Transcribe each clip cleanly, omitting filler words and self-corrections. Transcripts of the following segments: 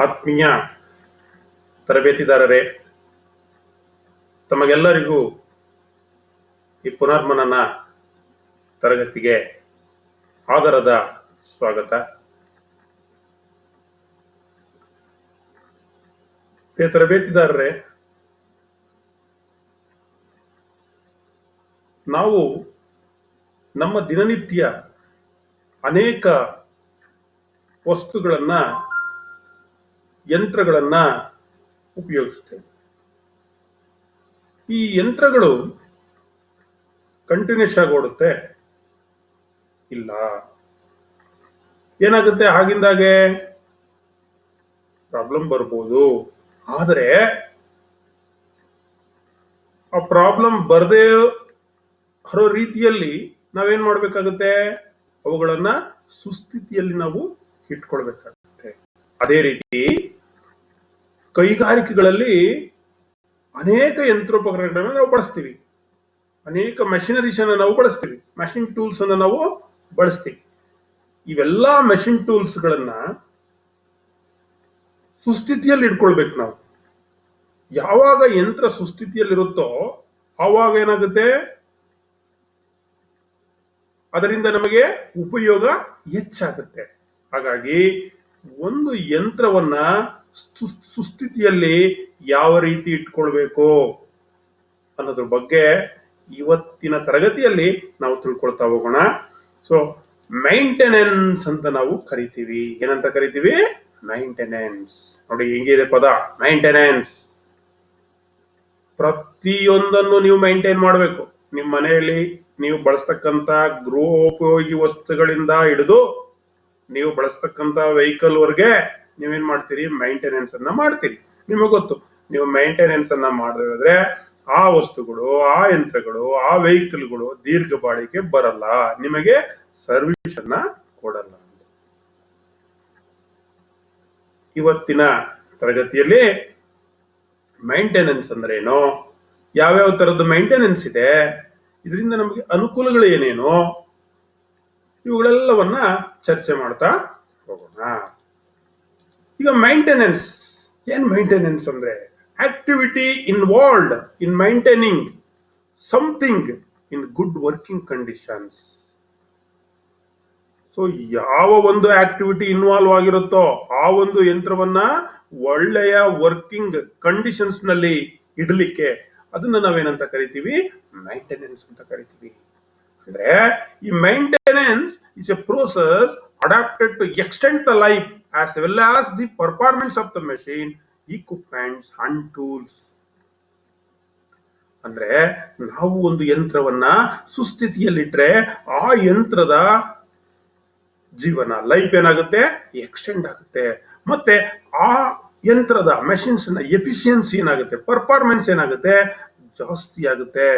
ಆತ್ಮೀಯ ತರಬೇತಿದಾರರೇ, ತಮಗೆಲ್ಲರಿಗೂ ಈ ಪುನರ್ಮನನ ತರಗತಿಗೆ ಆದರದ ಸ್ವಾಗತ. ತರಬೇತಿದಾರರೇ, ನಾವು ನಮ್ಮ ದಿನನಿತ್ಯ ಅನೇಕ ವಸ್ತುಗಳನ್ನ, ಯಂತ್ರಗಳನ್ನ ಉಪಯೋಗಿಸ್ತೇವೆ. ಈ ಯಂತ್ರಗಳು ಕಂಟಿನ್ಯೂಸ್ ಆಗಿ ಓಡುತ್ತೆ? ಇಲ್ಲ. ಏನಾಗುತ್ತೆ, ಆಗಿಂದಾಗೆ ಪ್ರಾಬ್ಲಮ್ ಬರ್ಬೋದು. ಆದರೆ ಆ ಪ್ರಾಬ್ಲಮ್ ಬರದೇ ಬರೋ ರೀತಿಯಲ್ಲಿ ನಾವೇನ್ ಮಾಡ್ಬೇಕಾಗುತ್ತೆ, ಅವುಗಳನ್ನ ಸುಸ್ಥಿತಿಯಲ್ಲಿ ನಾವು ಇಟ್ಕೊಳ್ಬೇಕಾಗುತ್ತೆ. ಅದೇ ರೀತಿ ಕೈಗಾರಿಕೆಗಳಲ್ಲಿ ಅನೇಕ ಯಂತ್ರೋಪಕರಣಗಳನ್ನ ನಾವು ಬಳಸ್ತೀವಿ, ಅನೇಕ ಮೆಷಿನರೀಸ್ ಅನ್ನ ನಾವು ಬಳಸ್ತೀವಿ, ಮೆಷಿನ್ ಟೂಲ್ಸ್ ಅನ್ನ ನಾವು ಬಳಸ್ತೀವಿ. ಇವೆಲ್ಲಾ ಮೆಷಿನ್ ಟೂಲ್ಸ್ ಗಳನ್ನ ಸುಸ್ಥಿತಿಯಲ್ಲಿ ಇಟ್ಕೊಳ್ಬೇಕು ನಾವು. ಯಾವಾಗ ಯಂತ್ರ ಸುಸ್ಥಿತಿಯಲ್ಲಿರುತ್ತೋ ಆವಾಗ ಏನಾಗುತ್ತೆ, ಅದರಿಂದ ನಮಗೆ ಉಪಯೋಗ ಹೆಚ್ಚಾಗುತ್ತೆ. ಹಾಗಾಗಿ ಒಂದು ಯಂತ್ರವನ್ನ ಸುಸ್ಥಿತಿಯಲ್ಲಿ ಯಾವ ರೀತಿ ಇಟ್ಕೊಳ್ಬೇಕು ಅನ್ನೋದ್ರ ಬಗ್ಗೆ ಇವತ್ತಿನ ತರಗತಿಯಲ್ಲಿ ನಾವು ತಿಳ್ಕೊಳ್ತಾ ಹೋಗೋಣ. ಸೊ ಮೈಂಟೆನೆನ್ಸ್ ಅಂತ ನಾವು ಕರಿತೀವಿ. ಏನಂತ ಕರಿತೀವಿ? ಮೈಂಟೆನೆನ್ಸ್. ನೋಡಿ ಹೆಂಗಿದೆ ಪದ, ಮೈಂಟೆನೆನ್ಸ್. ಪ್ರತಿಯೊಂದನ್ನು ನೀವು ಮೈಂಟೈನ್ ಮಾಡಬೇಕು. ನಿಮ್ಮ ಮನೆಯಲ್ಲಿ ನೀವು ಬಳಸ್ತಕ್ಕಂತ ಗೃಹೋಪಯೋಗಿ ವಸ್ತುಗಳಿಂದ ಹಿಡಿದು ನೀವು ಬಳಸ್ತಕ್ಕಂತ ವೆಹಿಕಲ್ ವರೆಗೆ ನೀವೇನ್ ಮಾಡ್ತೀರಿ, ಮೈಂಟೆನೆನ್ಸ್ ಅನ್ನ ಮಾಡ್ತೀರಿ. ನಿಮಗೆ ಗೊತ್ತು, ನೀವು ಮೈಂಟೆನೆನ್ಸ್ ಅನ್ನ ಮಾಡಿದ್ರೆ ಆ ವಸ್ತುಗಳು, ಆ ಯಂತ್ರಗಳು, ಆ ವೆಹಿಕಲ್ಗಳು ದೀರ್ಘ ಬಾಳಿಕೆ ಬರಲ್ಲ, ನಿಮಗೆ ಸರ್ವಿಸ್ ಅನ್ನ ಕೊಡಲ್ಲ. ಇವತ್ತಿನ ತರಗತಿಯಲ್ಲಿ ಮೈಂಟೆನೆನ್ಸ್ ಅಂದ್ರೆ ಏನು, ಯಾವ್ಯಾವ ತರದ ಮೈಂಟೆನೆನ್ಸ್ ಇದೆ, ಇದರಿಂದ ನಮಗೆ ಅನುಕೂಲಗಳು ಏನೇನು, ಇವುಗಳೆಲ್ಲವನ್ನ ಚರ್ಚೆ ಮಾಡ್ತಾ ಹೋಗೋಣ. ಈಗ ಮೈಂಟೆನೆನ್ಸ್ ಏನ್? ಮೈಂಟೆನೆನ್ಸ್ ಅಂದ್ರೆ activity involved in maintaining something in good working conditions. So ಯಾವ ಒಂದು ಆಕ್ಟಿವಿಟಿ ಇನ್ವಾಲ್ವ್ ಆಗಿರುತ್ತೋ ಆ ಒಂದು ಯಂತ್ರವನ್ನ ಒಳ್ಳೆಯ ವರ್ಕಿಂಗ್ ಕಂಡೀಷನ್ಸ್ ನಲ್ಲಿ ಇಡಲಿಕ್ಕೆ ಅದನ್ನ ನಾವೇನಂತ ಕರಿತೀವಿ? ಮೈಂಟೆನೆನ್ಸ್ ಅಂತ ಕರಿತೀವಿ. ಅಂದ್ರೆ ಈ maintenance is a process adapted to extend the life as well as the performance of the machine, equipments and tools. ಅಂದ್ರೆ ನಾವು ಒಂದು ಯಂತ್ರವನ್ನ ಸುಸ್ಥಿತಿಯಲ್ಲಿಟ್ರೆ ಆ ಯಂತ್ರದ ಜೀವನ, ಲೈಫ್ ಏನಾಗುತ್ತೆ, ಎಕ್ಸ್ಟೆಂಡ್ ಆಗುತ್ತೆ. ಮತ್ತೆ ಆ ಯಂತ್ರದ ಮೆಷಿನ್ಸ್ ನ ಎಫಿಷಿಯನ್ಸಿ ಏನಾಗುತ್ತೆ, ಪರ್ಫಾರ್ಮೆನ್ಸ್ ಏನಾಗುತ್ತೆ, ಜಾಸ್ತಿ ಆಗುತ್ತೆ.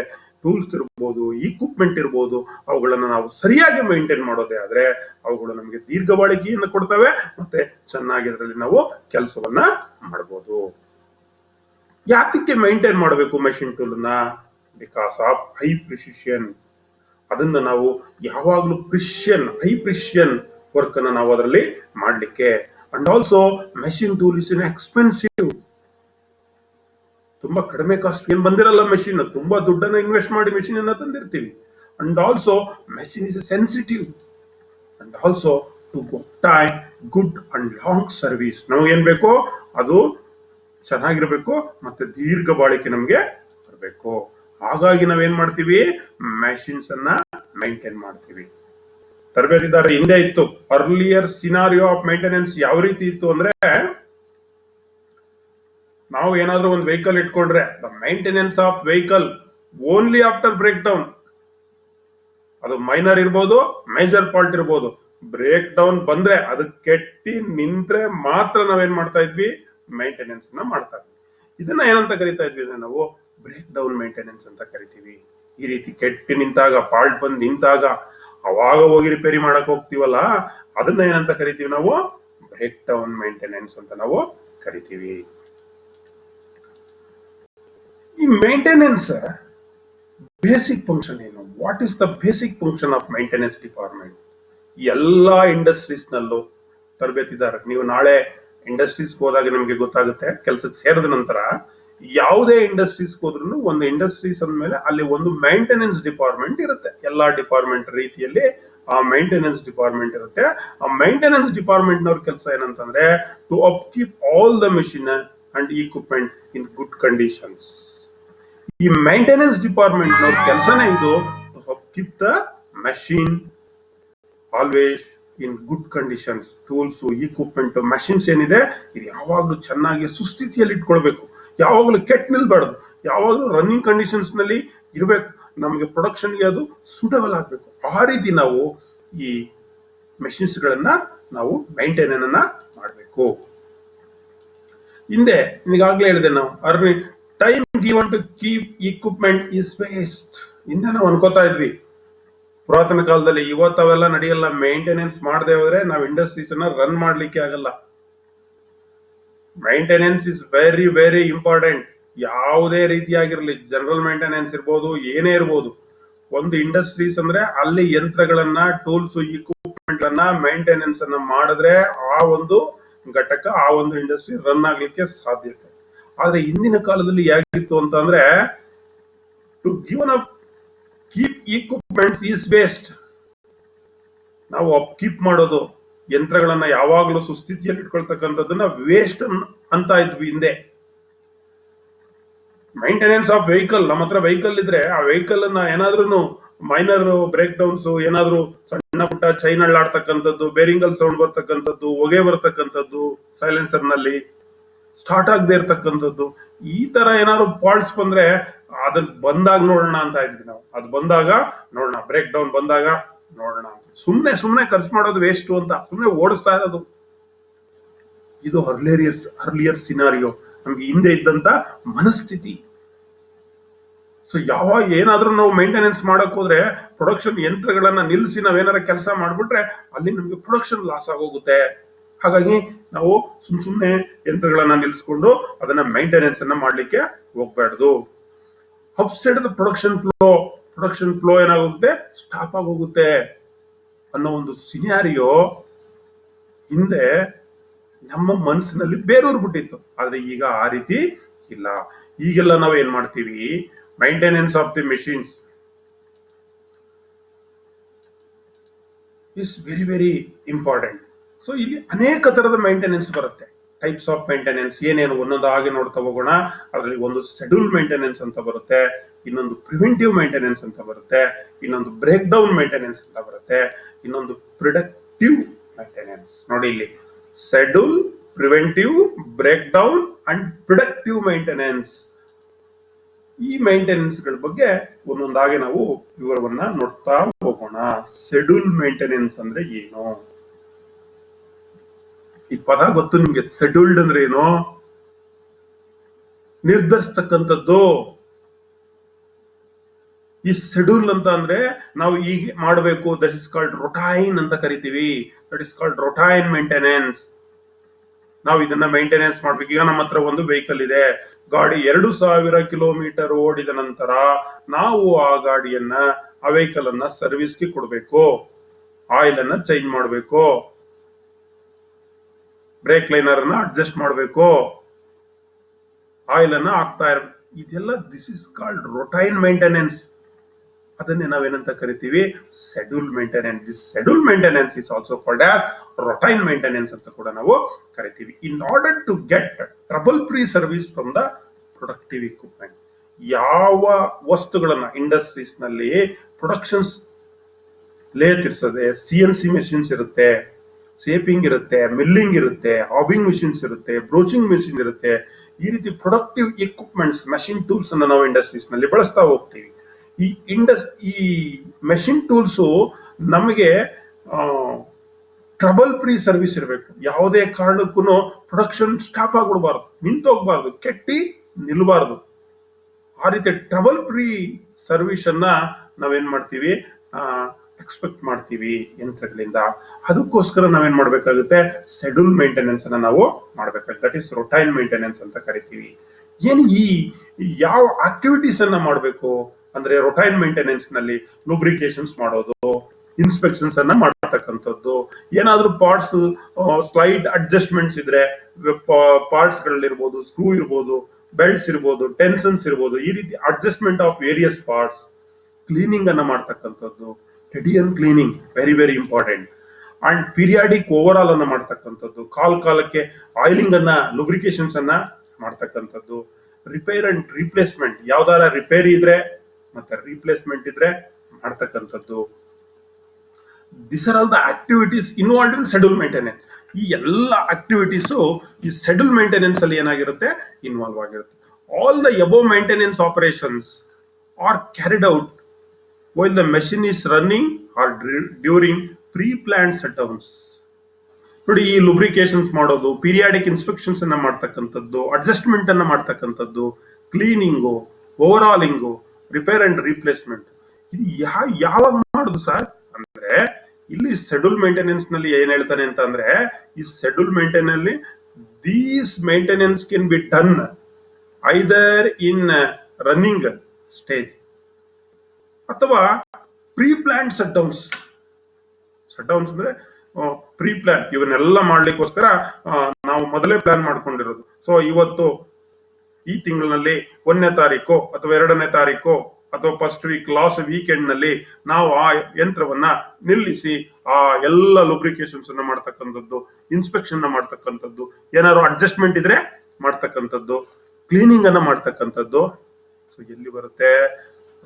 ಟೂಲ್ಸ್ ಇರ್ಬೋದು, ಇಕ್ವಿಪ್ಮೆಂಟ್ ಇರ್ಬೋದು, ಅವುಗಳನ್ನ ನಾವು ಸರಿಯಾಗಿ ಮೈಂಟೈನ್ ಮಾಡೋದೇ ಆದ್ರೆ ಅವುಗಳು ನಮಗೆ ದೀರ್ಘ ಬಾಳಿಕೆಯನ್ನು ಕೊಡ್ತವೆ, ಮತ್ತೆ ಚೆನ್ನಾಗಿ ಅದರಲ್ಲಿ ನಾವು ಕೆಲಸವನ್ನ ಮಾಡಬಹುದು. ಯಾತಕ್ಕೆ ಮೈಂಟೈನ್ ಮಾಡಬೇಕು ಮೆಷಿನ್ ಟೂಲ್ ನ? Because of high precision. ಅದನ್ನ ನಾವು ಯಾವಾಗ್ಲೂ ಹೈ ಪ್ರಿಸಿಷನ್ ವರ್ಕ್ ಅನ್ನ ನಾವು ಅದರಲ್ಲಿ ಮಾಡ್ಲಿಕ್ಕೆ. And also machine tool is in expensive. ತುಂಬಾ ಕಡಿಮೆ ಕಾಸ್ಟ್ ಏನ್ ಬಂದಿರಲ್ಲ ಮೆಷಿನ್, ತುಂಬಾ ದುಡ್ಡನ್ನ ಇನ್ವೆಸ್ಟ್ ಮಾಡಿ ಮೆಷಿನ್ ಅನ್ನ ತಂದಿರ್ತೀವಿ. And also machine is sensitive. And also to time good and long service. ನಾವು ಏನ್ ಬೇಕೋ ಅದು ಚೆನ್ನಾಗಿರ್ಬೇಕು, ಮತ್ತೆ ದೀರ್ಘ ಬಾಳಿಕೆ ನಮ್ಗೆ ಬರಬೇಕು. ಹಾಗಾಗಿ ನಾವೇನ್ ಮಾಡ್ತೀವಿ, ಮೆಷಿನ್ಸ್ ಅನ್ನ ಮೈಂಟೈನ್ ಮಾಡ್ತೀವಿ. ತರಬೇತಿದಾರ ಹಿಂದೆ ಇತ್ತು, ಅರ್ಲಿಯರ್ ಸಿನಾರಿಯೋ ಆಫ್ ಮೈಂಟೆನೆನ್ಸ್ ಯಾವ ರೀತಿ ಇತ್ತು ಅಂದ್ರೆ, ನಾವು ಏನಾದ್ರೂ ಒಂದು ವೆಹಿಕಲ್ ಇಟ್ಕೊಂಡ್ರೆ the maintenance of vehicle only after break down. ಅದು ಮೈನರ್ ಇರ್ಬೋದು, ಮೇಜರ್ ಫಾಲ್ಟ್ ಇರ್ಬೋದು. ಬ್ರೇಕ್ ಡೌನ್ ಬಂದ್ರೆ, ಅದು ಕೆಟ್ಟಿ ನಿಂತ್ರೆ ಮಾತ್ರ ನಾವೇನ್ ಮಾಡ್ತಾ ಇದ್ವಿ, ಮೈಂಟೆನೆನ್ಸ್ ನ ಮಾಡ್ತಾ ಇದ್ವಿ. ಇದನ್ನ ಏನಂತ ಕರಿತಾ ಇದ್ವಿ ಅಂದ್ರೆ ನಾವು ಬ್ರೇಕ್ ಡೌನ್ ಮೈಂಟೆನೆನ್ಸ್ ಅಂತ ಕರಿತೀವಿ. ಈ ರೀತಿ ಕೆಟ್ಟಿ ನಿಂತಾಗ, ಫಾಲ್ಟ್ ಬಂದು ನಿಂತಾಗ ಅವಾಗ ಹೋಗಿ ರಿಪೇರಿ ಮಾಡಕ್ ಹೋಗ್ತೀವಲ್ಲ, ಅದನ್ನ ಏನಂತ ಕರಿತೀವಿ ನಾವು? ಬ್ರೇಕ್ ಡೌನ್ ಮೈಂಟೆನೆನ್ಸ್ ಅಂತ ನಾವು ಕರಿತೀವಿ. ಈ ಮೇಂಟೆನೆನ್ಸ್ ಬೇಸಿಕ್ ಫಂಕ್ಷನ್ ಏನು? What is the basic function of maintenance department? ಎಲ್ಲಾ ಇಂಡಸ್ಟ್ರೀಸ್ ನಲ್ಲೂ ತರಬೇತಿದಾರ, ನೀವು ನಾಳೆ ಇಂಡಸ್ಟ್ರೀಸ್ಗೆ ಹೋದಾಗ ನಿಮ್ಗೆ ಗೊತ್ತಾಗುತ್ತೆ, ಕೆಲಸಕ್ಕೆ ಸೇರಿದ ನಂತರ ಯಾವುದೇ ಇಂಡಸ್ಟ್ರೀಸ್ಗೆ ಹೋದ್ರೂ ಒಂದು ಇಂಡಸ್ಟ್ರೀಸ್ ಅಂದ್ಮೇಲೆ ಅಲ್ಲಿ ಒಂದು ಮೇಂಟೆನೆನ್ಸ್ ಡಿಪಾರ್ಟ್ಮೆಂಟ್ ಇರುತ್ತೆ. ಎಲ್ಲಾ ಡಿಪಾರ್ಟ್ಮೆಂಟ್ ರೀತಿಯಲ್ಲಿ ಆ ಮೇಂಟೆನೆನ್ಸ್ ಡಿಪಾರ್ಟ್ಮೆಂಟ್ ಇರುತ್ತೆ. ಆ ಮೇಂಟೆನೆನ್ಸ್ ಡಿಪಾರ್ಟ್ಮೆಂಟ್ ನವ್ರ ಕೆಲಸ ಏನಂತಂದ್ರೆ to upkeep all the machine and equipment in good conditions. ಈ ಮೇಂಟೆನೆನ್ಸ್ ಡಿಪಾರ್ಟ್ಮೆಂಟ್ ನವ್ರ ಕೆಲಸನೇ ಇದು, to upkeep the machine always in good conditions. Tools, equipment, machines ಏನಿದೆ ಇದು ಯಾವಾಗಲೂ ಚೆನ್ನಾಗಿ ಸುಸ್ಥಿತಿಯಲ್ಲಿ ಇಟ್ಕೊಳ್ಬೇಕು, ಯಾವಾಗಲೂ ಕೆಟ್ಟ ನಿಲ್ಬಾರ್ದು, ಯಾವಾಗಲೂ ರನ್ನಿಂಗ್ ಕಂಡೀಷನ್ಸ್ ನಲ್ಲಿ ಇರಬೇಕು. ನಮಗೆ ಪ್ರೊಡಕ್ಷನ್ಗೆ ಅದು ಸೂಟಬಲ್ ಆಗಬೇಕು. ಆ ರೀತಿ ನಾವು ಈ ಮೆಷಿನ್ಸ್ ಗಳನ್ನ ನಾವು ಮೇಂಟೈನ್ ಮಾಡಬೇಕು. ಹಿಂದೆ ಈಗಾಗಲೇ ಹೇಳಿದೆ ನಾವು earning time given to keep equipment is waste. ಹಿಂದೆ ನಾವು ಅನ್ಕೋತಾ ಇದ್ವಿ ಪುರಾತನ ಕಾಲದಲ್ಲಿ, ಇವತ್ತು ಅವೆಲ್ಲ ನಡೆಯಲ್ಲ. ಮೇಂಟೆನೆನ್ಸ್ ಮಾಡದೆ ಹೋದ್ರೆ ನಾವು ಇಂಡಸ್ಟ್ರೀಸ್ ಅನ್ನ ರನ್ ಮಾಡ್ಲಿಕ್ಕೆ ಆಗಲ್ಲ. Maintenance is very very important. ಯಾವುದೇ ರೀತಿಯಾಗಿರ್ಲಿ, ಜನರಲ್ ಮೇಂಟೆನೆನ್ಸ್ ಇರ್ಬೋದು, ಏನೇ ಇರ್ಬೋದು, ಒಂದು ಇಂಡಸ್ಟ್ರೀಸ್ ಅಂದ್ರೆ ಅಲ್ಲಿ ಯಂತ್ರಗಳನ್ನ, ಟೂಲ್ಸ್, ಇಕ್ವಿಪ್ಮೆಂಟ್ ಗಳನ್ನ ಮೇಂಟೆನೆನ್ಸ್ ಅನ್ನ ಮಾಡಿದ್ರೆ ಆ ಒಂದು ಘಟಕ, ಆ ಒಂದು ಇಂಡಸ್ಟ್ರಿ ರನ್ ಆಗ್ಲಿಕ್ಕೆ ಸಾಧ್ಯತೆ. ಆದ್ರೆ ಇಂದಿನ ಕಾಲದಲ್ಲಿ ಹೇಗಿತ್ತು ಅಂತ ಅಂದ್ರೆ, to given upkeep equipment is waste. ನಾವು ಅಪ್ಕೀಪ್ ಮಾಡೋದು, ಯಂತ್ರಗಳನ್ನ ಯಾವಾಗಲೂ ಸುಸ್ಥಿತಿಯಲ್ಲಿ ಇಟ್ಕೊಳ್ತಕ್ಕಂಥದ್ದನ್ನ ವೇಸ್ಟ್ ಅಂತ ಇದ್ವಿ ಹಿಂದೆ. ಮೈಂಟೆನೆನ್ಸ್ ಆಫ್ ವೆಹಿಕಲ್, ನಮ್ಮ ಹತ್ರ ವೆಹಿಕಲ್ ಇದ್ರೆ ಆ ವೆಹಿಕಲ್ ಅನ್ನ ಏನಾದ್ರೂ ಮೈನರ್ ಬ್ರೇಕ್ ಡೌನ್ಸ್, ಏನಾದ್ರೂ ಸಣ್ಣ ಪುಟ್ಟ ಚೈನ್ ಅಳ್ಳಾಡ್ತಕ್ಕಂಥದ್ದು, ಬೇರಿಂಗ್ ಅಲ್ಲಿ ಸೌಂಡ್ ಬರ್ತಕ್ಕಂಥದ್ದು, ಹೊಗೆ ಬರ್ತಕ್ಕಂಥದ್ದು, ಸೈಲೆನ್ಸರ್ ನಲ್ಲಿ ಸ್ಟಾರ್ಟ್ ಆಗದೆ ಇರ್ತಕ್ಕಂಥದ್ದು, ಈ ತರ ಏನಾದ್ರು ಫಾಲ್ಟ್ಸ್ ಬಂದ್ರೆ ಅದನ್ನ ಬಂದಾಗ ನೋಡೋಣ ಅಂತ ಇದ್ವಿ ನಾವು. ಅದು ಬಂದಾಗ ನೋಡೋಣ, ಬ್ರೇಕ್ ಡೌನ್ ಬಂದಾಗ ನೋಡೋಣ. ಸುಮ್ನೆ ಖರ್ಚು ಮಾಡೋದು ವೇಸ್ಟ್ ಅಂತ ಸುಮ್ನೆ ಓಡಿಸ್ತಾ ಇರೋದು. ಇದು ಅರ್ಲಿಯರ್ ಸಿನಾರಿಯೋ, ನಮ್ಗೆ ಹಿಂದೆ ಇದ್ದಂತ ಮನಸ್ಥಿತಿ. ಸೊ ಯಾವಾಗ ಏನಾದ್ರೂ ನಾವು ಮೇಂಟೆನೆನ್ಸ್ ಮಾಡಕ್ ಹೋದ್ರೆ, ಪ್ರೊಡಕ್ಷನ್ ಯಂತ್ರಗಳನ್ನ ನಿಲ್ಲಿಸಿ ನಾವೇನಾರ ಕೆಲಸ ಮಾಡ್ಬಿಟ್ರೆ ಅಲ್ಲಿ ನಮ್ಗೆ ಪ್ರೊಡಕ್ಷನ್ ಲಾಸ್ ಆಗೋಗುತ್ತೆ. ಹಾಗಾಗಿ ನಾವು ಸುಮ್ನೆ ಯಂತ್ರಗಳನ್ನ ನಿಲ್ಲಿಸ್ಕೊಂಡು ಅದನ್ನ ಮೇಂಟೆನೆನ್ಸ್ ಅನ್ನ ಮಾಡ್ಲಿಕ್ಕೆ ಹೋಗ್ಬಾರ್ದು. ಅಪ್ಸೈಡ್ ದ ಪ್ರೊಡಕ್ಷನ್ ಫ್ಲೋ ಏನಾಗುತ್ತೆ, ಸ್ಟಾಪ್ ಆಗೋಗುತ್ತೆ ಅನ್ನೋ ಒಂದು ಸಿನಾರಿಯೋ ಹಿಂದೆ ನಮ್ಮ ಮನಸ್ಸಿನಲ್ಲಿ ಬೇರೂರ್ ಬಿಟ್ಟಿತ್ತು. ಆದ್ರೆ ಈಗ ಆ ರೀತಿ ಇಲ್ಲ. ಈಗೆಲ್ಲ ನಾವು ಏನ್ ಮಾಡ್ತೀವಿ, maintenance of the machines is very very important. So ಇಲ್ಲಿ ಅನೇಕ ತರದ ಮೇಂಟೆನೆನ್ಸ್ ಬರುತ್ತೆ. ಟೈಪ್ಸ್ ಆಫ್ ಮೇಂಟೆನೆನ್ಸ್ ಏನೇನು ಒಂದೊಂದು ಹಾಗೆ ನೋಡ್ತಾ ಹೋಗೋಣ. ಅದರಲ್ಲಿ ಒಂದು ಶೆಡ್ಯೂಲ್ ಮೇಂಟೆನೆನ್ಸ್ ಅಂತ ಬರುತ್ತೆ, ಇನ್ನೊಂದು ಪ್ರಿವೆಂಟಿವ್ ಮೇಂಟೆನೆನ್ಸ್ ಅಂತ ಬರುತ್ತೆ, ಇನ್ನೊಂದು ಬ್ರೇಕ್ ಡೌನ್ ಮೇಂಟೆನೆನ್ಸ್ ಅಂತ ಬರುತ್ತೆ, ಇನ್ನೊಂದು ಪ್ರಿಡಕ್ಟಿವ್ ಮೇಂಟೆನೆನ್ಸ್. ನೋಡಿ ಇಲ್ಲಿ schedule, preventive, breakdown and predictive maintenance. ಈ ಮೇಂಟೆನೆನ್ಸ್ ಗಳ ಬಗ್ಗೆ ಒಂದೊಂದಾಗೆ ನಾವು ವಿವರವನ್ನ ನೋಡ್ತಾ ಹೋಗೋಣ. ಶೆಡ್ಯೂಲ್ ಮೇಂಟೆನೆನ್ಸ್ ಅಂದ್ರೆ ಏನು? ಈ ಪದ ಗೊತ್ತು ನಿಮ್ಗೆ? ಶೆಡ್ಯೂಲ್ಡ್ ಅಂದ್ರೆ ಏನು? ನಿರ್ಧರಿಸ್ತಕ್ಕಂಥದ್ದು. ಈ ಶೆಡ್ಯೂಲ್ ಅಂತ ಅಂದ್ರೆ ನಾವು ಈಗ ಮಾಡಬೇಕು, ದಟ್ ಇಸ್ ಕಾಲ್ಡ್ ರೊಟೈನ್ ಅಂತ ಕರಿತೀವಿ. That is called routine maintenance. ನಾವು ಇದನ್ನ ಮೇಂಟೆನೆನ್ಸ್ ಮಾಡ್ಬೇಕು. ಈಗ ನಮ್ಮ ಹತ್ರ ಒಂದು ವೆಹಿಕಲ್ ಇದೆ, ಗಾಡಿ 2000 ಕಿಲೋಮೀಟರ್ ಓಡಿದ ನಂತರ ನಾವು ಆ ಗಾಡಿಯನ್ನ, ಆ ವೆಹಿಕಲ್ ಅನ್ನ ಸರ್ವಿಸ್ಗೆ ಕೊಡ್ಬೇಕು, ಆಯಿಲ್ ಅನ್ನ ಚೇಂಜ್ ಮಾಡಬೇಕು, ಬ್ರೇಕ್ ಲೈನರ್ ಅನ್ನ ಅಡ್ಜಸ್ಟ್ ಮಾಡಬೇಕು, ಆಯಿಲ್ ಅನ್ನ ಹಾಕ್ತಾ ಇರಬೇಕು. ಇದೆಲ್ಲ this is called routine maintenance. ಅದನ್ನೇ ನಾವೇನಂತ ಕರಿತೀವಿ, schedule maintenance. This schedule maintenance is also called as routine maintenance ಅಂತ ಕೂಡ ನಾವು ಕರಿತೀವಿ. In order to get trouble free service from the productive equipment. ಯಾವ ವಸ್ತುಗಳನ್ನ ಇಂಡಸ್ಟ್ರೀಸ್ ನಲ್ಲಿ ಪ್ರೊಡಕ್ಷನ್ಸ್ ಲೇತ್ ಇರ್ತದೆ, CNC ಮೆಷಿನ್ಸ್ ಇರುತ್ತೆ, ಸೇಪಿಂಗ್ ಇರುತ್ತೆ, ಮಿಲ್ಲಿಂಗ್ ಇರುತ್ತೆ, ಹಾಬಿಂಗ್ ಮಿಷಿನ್ಸ್ ಇರುತ್ತೆ, ಬ್ರೋಚಿಂಗ್ ಮಿಷಿನ್ ಇರುತ್ತೆ. ಈ ರೀತಿ ಪ್ರೊಡಕ್ಟಿವ್ ಇಕ್ವಿಪ್ಮೆಂಟ್ಸ್, ಮೆಷಿನ್ ಟೂಲ್ಸ್ ಅನ್ನ ನಾವು ಇಂಡಸ್ಟ್ರೀಸ್ ನಲ್ಲಿ ಬಳಸ್ತಾ ಹೋಗ್ತೀವಿ. ಈ ಮೆಷಿನ್ ಟೂಲ್ಸ್ ನಮಗೆ ಟ್ರಬಲ್ ಫ್ರೀ ಸರ್ವಿಸ್ ಇರಬೇಕು. ಯಾವುದೇ ಕಾರಣಕ್ಕೂ ಪ್ರೊಡಕ್ಷನ್ ಸ್ಟಾಪ್ ಆಗ್ಬಿಡಬಾರ್ದು, ನಿಂತೋಗ್ಬಾರ್ದು, ಕೆಟ್ಟಿ ನಿಲ್ಬಾರ್ದು. ಆ ರೀತಿ ಟ್ರಬಲ್ ಫ್ರೀ ಸರ್ವಿಸ್ ಅನ್ನ ನಾವೇನ್ ಮಾಡ್ತೀವಿ, ಎಕ್ಸ್ಪೆಕ್ಟ್ ಮಾಡ್ತೀವಿ ಯಂತ್ರಗಳಿಂದ. ಅದಕ್ಕೋಸ್ಕರ ನಾವೇನ್ ಮಾಡ್ಬೇಕಾಗುತ್ತೆ, ಶೆಡ್ಯೂಲ್ ಮೇಂಟೆನೆನ್ಸ್ ಅನ್ನ ನಾವು ಮಾಡ್ಬೇಕಾಗುತ್ತೆ. ದಟ್ ಇಸ್ ರೊಟೈನ್ ಮೇಂಟೆನೆನ್ಸ್ ಅಂತ ಕರಿತೀವಿ. ಏನ್ ಈ ಯಾವ ಆಕ್ಟಿವಿಟೀಸ್ ಅನ್ನ ಮಾಡಬೇಕು ಅಂದ್ರೆ, ರೊಟೈನ್ ಮೇಂಟೆನೆನ್ಸ್ ನಲ್ಲಿ ಲೂಬ್ರಿಕೇಶನ್ಸ್ ಮಾಡೋದು, ಇನ್ಸ್ಪೆಕ್ಷನ್ಸ್ ಅನ್ನ ಮಾಡ್ತಕ್ಕಂಥದ್ದು. ಏನಾದ್ರೂ ಪಾರ್ಟ್ಸ್ ಸ್ಲೈಟ್ ಅಡ್ಜಸ್ಟ್ಮೆಂಟ್ಸ್ ಇದ್ರೆ ಪಾರ್ಟ್ಸ್ ಗಳಿರ್ಬೋದು, ಸ್ಕ್ರೂ ಇರ್ಬೋದು, ಬೆಲ್ಟ್ಸ್ ಇರ್ಬೋದು, ಟೆನ್ಷನ್ಸ್ ಇರ್ಬೋದು, ಈ ರೀತಿ adjustment of various parts, cleaning ಅನ್ನ ಮಾಡ್ತಕ್ಕಂಥದ್ದು. ರೆಡಿಯನ್ cleaning very very important. And periodic overhaul ಅನ್ನ ಮಾಡ್ತಕ್ಕಂಥದ್ದು, ಕಾಲಕ್ಕೆ ಆಯಿಲಿಂಗ್ ಅನ್ನ, ಲುಬ್ರಿಕೇಶನ್ಸ್ ಅನ್ನ ಮಾಡ್ತಕ್ಕಂಥದ್ದು. ರಿಪೇರ್ ಅಂಡ್ ರಿಪ್ಲೇಸ್ಮೆಂಟ್, ಯಾವ್ದಾರ ರಿಪೇರಿ ಇದ್ರೆ ಮತ್ತೆ ರಿಪ್ಲೇಸ್ಮೆಂಟ್ ಇದ್ರೆ ಮಾಡ್ತಕ್ಕಂಥದ್ದು. This are all the activities involved in schedule maintenance. ಈ ಎಲ್ಲ ಆಕ್ಟಿವಿಟೀಸು ಈ ಶೆಡ್ಯೂಲ್ ಮೇಂಟೆನೆನ್ಸ್ ಅಲ್ಲಿ ಏನಾಗಿರುತ್ತೆ, ಇನ್ವಾಲ್ವ್ ಆಗಿರುತ್ತೆ. All the above maintenance operations R carried out while the machine is running or during pre-planned shutdowns. ನೋಡಿ, ಈ ಲುಬ್ರಿಕೇಶನ್ಸ್ ಮಾಡೋದು, periodic inspections ಅನ್ನ ಮಾಡ್ತಕ್ಕಂಥದ್ದು, ಅಡ್ಜಸ್ಟ್ಮೆಂಟ್ ಅನ್ನ ಮಾಡ್ತಕ್ಕಂಥದ್ದು, cleaning, overhauling, repair and replacement, ಇದು ಯಾವಾಗ ಮಾಡುದು ಸರ್ ಅಂದ್ರೆ, ಇಲ್ಲಿ ಶೆಡ್ಯೂಲ್ ಮೇಂಟೆನೆನ್ಸ್ ನಲ್ಲಿ ಏನ್ ಹೇಳ್ತಾನೆ ಅಂತ ಅಂದ್ರೆ, ಈ ಶೆಡ್ಯೂಲ್ ಮೇಂಟೆನೆನ್ಸ್ ಅಲ್ಲಿ these maintenance can be done either in running stage ಅಥವಾ ಪ್ರೀ ಪ್ಲಾನ್ಡ್ ಶಟ್ ಡೌನ್ಸ್. ಅಂದ್ರೆ ಪ್ರೀ ಪ್ಲಾನ್, ಇವನ್ನೆಲ್ಲ ಮಾಡ್ಲಿಕ್ಕೋಸ್ಕರ ನಾವು ಮೊದಲೇ ಪ್ಲಾನ್ ಮಾಡ್ಕೊಂಡಿರೋದು. ಸೊ ಇವತ್ತು ಈ ತಿಂಗಳಿನಲ್ಲಿ 1ನೇ ತಾರೀಕು ಅಥವಾ 2ನೇ ತಾರೀಕು ಅಥವಾ ಫಸ್ಟ್ ವೀಕ್, ಲಾಸ್ಟ್ ವೀಕೆಂಡ್ ನಲ್ಲಿ ನಾವು ಆ ಯಂತ್ರವನ್ನ ನಿಲ್ಲಿಸಿ ಆ ಎಲ್ಲ ಲುಬ್ರಿಕೇಶನ್ಸ್ ಅನ್ನ ಮಾಡ್ತಕ್ಕಂಥದ್ದು, ಇನ್ಸ್ಪೆಕ್ಷನ್ ಮಾಡ್ತಕ್ಕಂಥದ್ದು, ಏನಾದ್ರು ಅಡ್ಜಸ್ಟ್ಮೆಂಟ್ ಇದ್ರೆ ಮಾಡ್ತಕ್ಕಂಥದ್ದು, ಕ್ಲೀನಿಂಗ್ ಅನ್ನ ಮಾಡ್ತಕ್ಕಂಥದ್ದು. ಸೊ ಎಲ್ಲಿ ಬರುತ್ತೆ,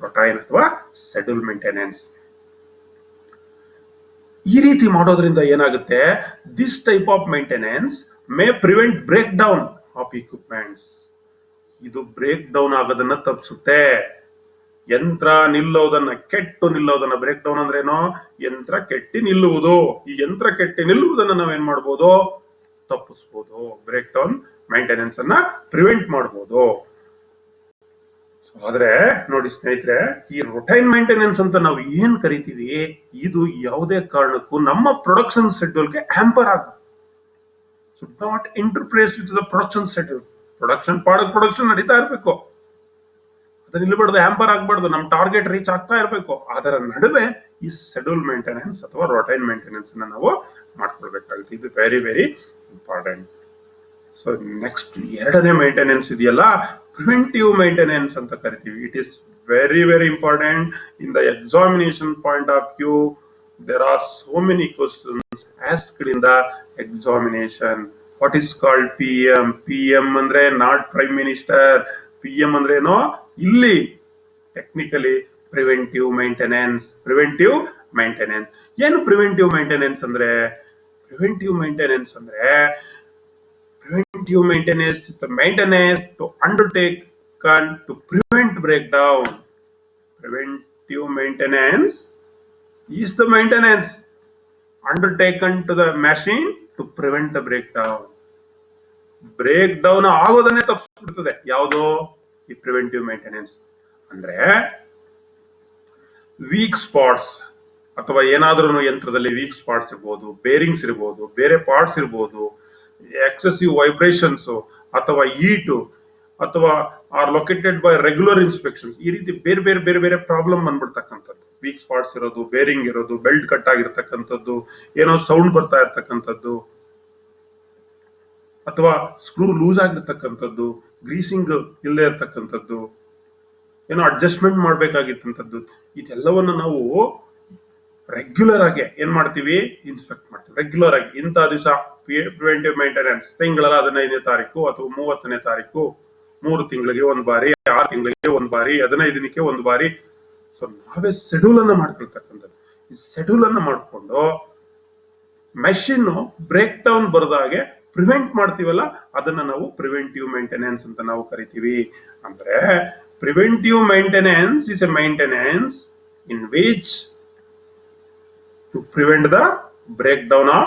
ರೊಟೈನ್ ಅಥವಾ ಶೆಡ್ಯೂಲ್ ಮೇಂಟೆನೆನ್ಸ್. ಈ ರೀತಿ ಮಾಡೋದ್ರಿಂದ ಏನಾಗುತ್ತೆ, this type of maintenance may prevent break down of equipments. ಇದು ಬ್ರೇಕ್ ಡೌನ್ ಆಗೋದನ್ನ ತಪ್ಪಿಸುತ್ತೆ. ಯಂತ್ರ ನಿಲ್ಲೋದನ್ನ, ಕೆಟ್ಟು ನಿಲ್ಲೋದನ್ನ, ಬ್ರೇಕ್ ಡೌನ್ ಅಂದ್ರೆ ಏನೋ, ಯಂತ್ರ ಕೆಟ್ಟಿ ನಿಲ್ಲುವುದು. ಈ ಯಂತ್ರ ಕೆಟ್ಟಿ ನಿಲ್ಲುವುದನ್ನ ನಾವೇನ್ ಮಾಡ್ಬೋದು, ತಪ್ಪಿಸ್ಬೋದು. ಬ್ರೇಕ್ ಡೌನ್ ಮೇಂಟೆನೆನ್ಸ್ ಅನ್ನ ಪ್ರಿವೆಂಟ್ ಮಾಡ್ಬೋದು. ಆದ್ರೆ ನೋಡಿ ಸ್ನೇಹಿತರೆ, ಈ ರೊಟೈನ್ ಮೇಂಟೆನೆನ್ಸ್ ಅಂತ ನಾವು ಏನ್ ಕರಿತೀವಿ, ಇದು ಯಾವುದೇ ಕಾರಣಕ್ಕೂ ನಮ್ಮ ಪ್ರೊಡಕ್ಷನ್ ಶೆಡ್ಯೂಲ್ಗೆ ಹ್ಯಾಂಪರ್ ಆಗ should not interface with the production schedule. Production ನಡೀತಾ ಇರಬೇಕು, ಅದನ್ನ ನಿಲ್ಬಾರ್ದು, ಹ್ಯಾಂಪರ್ ಆಗ್ಬಾರ್ದು, ನಮ್ಮ ಟಾರ್ಗೆಟ್ ರೀಚ್ ಆಗ್ತಾ ಇರಬೇಕು. ಅದರ ನಡುವೆ ಈ ಶೆಡ್ಯೂಲ್ ಮೇಂಟೆನೆನ್ಸ್ ಅಥವಾ ರೊಟೈನ್ ಮೇಂಟೆನೆನ್ಸ್ ಅನ್ನ ನಾವು ಮಾಡ್ಕೊಳ್ಬೇಕಾಗುತ್ತೆ. ಇದು very very important. So next 2ನೇ ಮೇಂಟೆನೆನ್ಸ್ ಇದೆಯಲ್ಲ, ಪ್ರಿವೆಂಟಿವ್ ಮೇಂಟೆನೆನ್ಸ್ ಅಂತ ಕರಿತೀವಿ. It is very very important in the examination point of view. There are so many questions asked in the examination. What is called PM? PM ಅಂದ್ರೆ not prime minister. PM ಅಂದ್ರೆ ಏನೋ, ಇಲ್ಲಿ technically preventive maintenance. ಏನು preventive maintenance ಅಂದ್ರೆ? Preventive maintenance is the maintenance to undertaken to prevent breakdown. Preventive maintenance is the maintenance undertaken to the machine to prevent the breakdown. Breakdown ಆಗೋದನ್ನೇ ತಪ್ಪಿಸ್ಬಿಡ್ತದೆ ಯಾವುದು? ಈ preventive maintenance. ಅಂದ್ರೆ weak spots ಅಥವಾ ಏನಾದ್ರೂ ಯಂತ್ರದಲ್ಲಿ ವೀಕ್ ಸ್ಪಾಟ್ಸ್ ಇರ್ಬೋದು, ಬೇರಿಂಗ್ಸ್ ಇರ್ಬೋದು, ಬೇರೆ ಪಾರ್ಟ್ಸ್ ಇರ್ಬೋದು, ಎಕ್ಸೆಸಿವ್ ವೈಬ್ರೇಷನ್ಸ್ ಅಥವಾ ಹೀಟು ಅಥವಾ are located by regular inspections, ಈ ರೀತಿ ಬೇರೆ ಬೇರೆ ಪ್ರಾಬ್ಲಮ್ ಬಂದ್ಬಿಡ್ತಕ್ಕಂಥದ್ದು. ವೀಕ್ ಸ್ಪಾಟ್ಸ್ ಇರೋದು, ಬೇರಿಂಗ್ ಇರೋದು, ಬೆಲ್ಟ್ ಕಟ್ ಆಗಿರ್ತಕ್ಕಂಥದ್ದು, ಏನೋ ಸೌಂಡ್ ಬರ್ತಾ ಇರ್ತಕ್ಕಂಥದ್ದು, ಅಥವಾ ಸ್ಕ್ರೂ ಲೂಸ್ ಆಗಿರ್ತಕ್ಕಂಥದ್ದು, ಗ್ರೀಸಿಂಗ್ ಇಲ್ಲದೆ ಇರ್ತಕ್ಕಂಥದ್ದು, ಏನೋ ಅಡ್ಜಸ್ಟ್ಮೆಂಟ್ ಮಾಡ್ಬೇಕಾಗಿತ್ತಂಥದ್ದು, ಇದೆಲ್ಲವನ್ನು ನಾವು ರೆಗ್ಯುಲರ್ ಆಗಿ ಏನ್ ಮಾಡ್ತೀವಿ? ಇನ್ಸ್ಪೆಕ್ಟ್ ಮಾಡ್ತೀವಿ ರೆಗ್ಯುಲರ್ ಆಗಿ. ಇಂಥ ದಿವಸ ಪ್ರಿವೆಂಟಿವ್ ಮೇಂಟೆನೆನ್ಸ್ ತಿಂಗಳ 15ನೇ ತಾರೀಕು ಅಥವಾ 30ನೇ ತಾರೀಕು, 3 ತಿಂಗಳಿಗೆ 1 ಬಾರಿ, 6 ತಿಂಗಳಿಗೆ 1 ಬಾರಿ, 15 ದಿನಕ್ಕೆ 1 ಬಾರಿ. ಸೊ ನಾವೇ ಶೆಡ್ಯೂಲ್ ಅನ್ನ ಮಾಡ್ಕೊಳ್ತಕ್ಕಂಥದ್ದು. ಈ ಶೆಡ್ಯೂಲ್ ಅನ್ನ ಮಾಡ್ಕೊಂಡು ಮೆಷಿನ್ ಬ್ರೇಕ್ ಡೌನ್ ಬರದಾಗೆ ಪ್ರಿವೆಂಟ್ ಮಾಡ್ತೀವಲ್ಲ, ಅದನ್ನ ನಾವು ಪ್ರಿವೆಂಟಿವ್ ಮೇಂಟೆನೆನ್ಸ್ ಅಂತ ನಾವು ಕರಿತೀವಿ. ಅಂದ್ರೆ preventive maintenance is A maintenance in which to prevent the breakdown of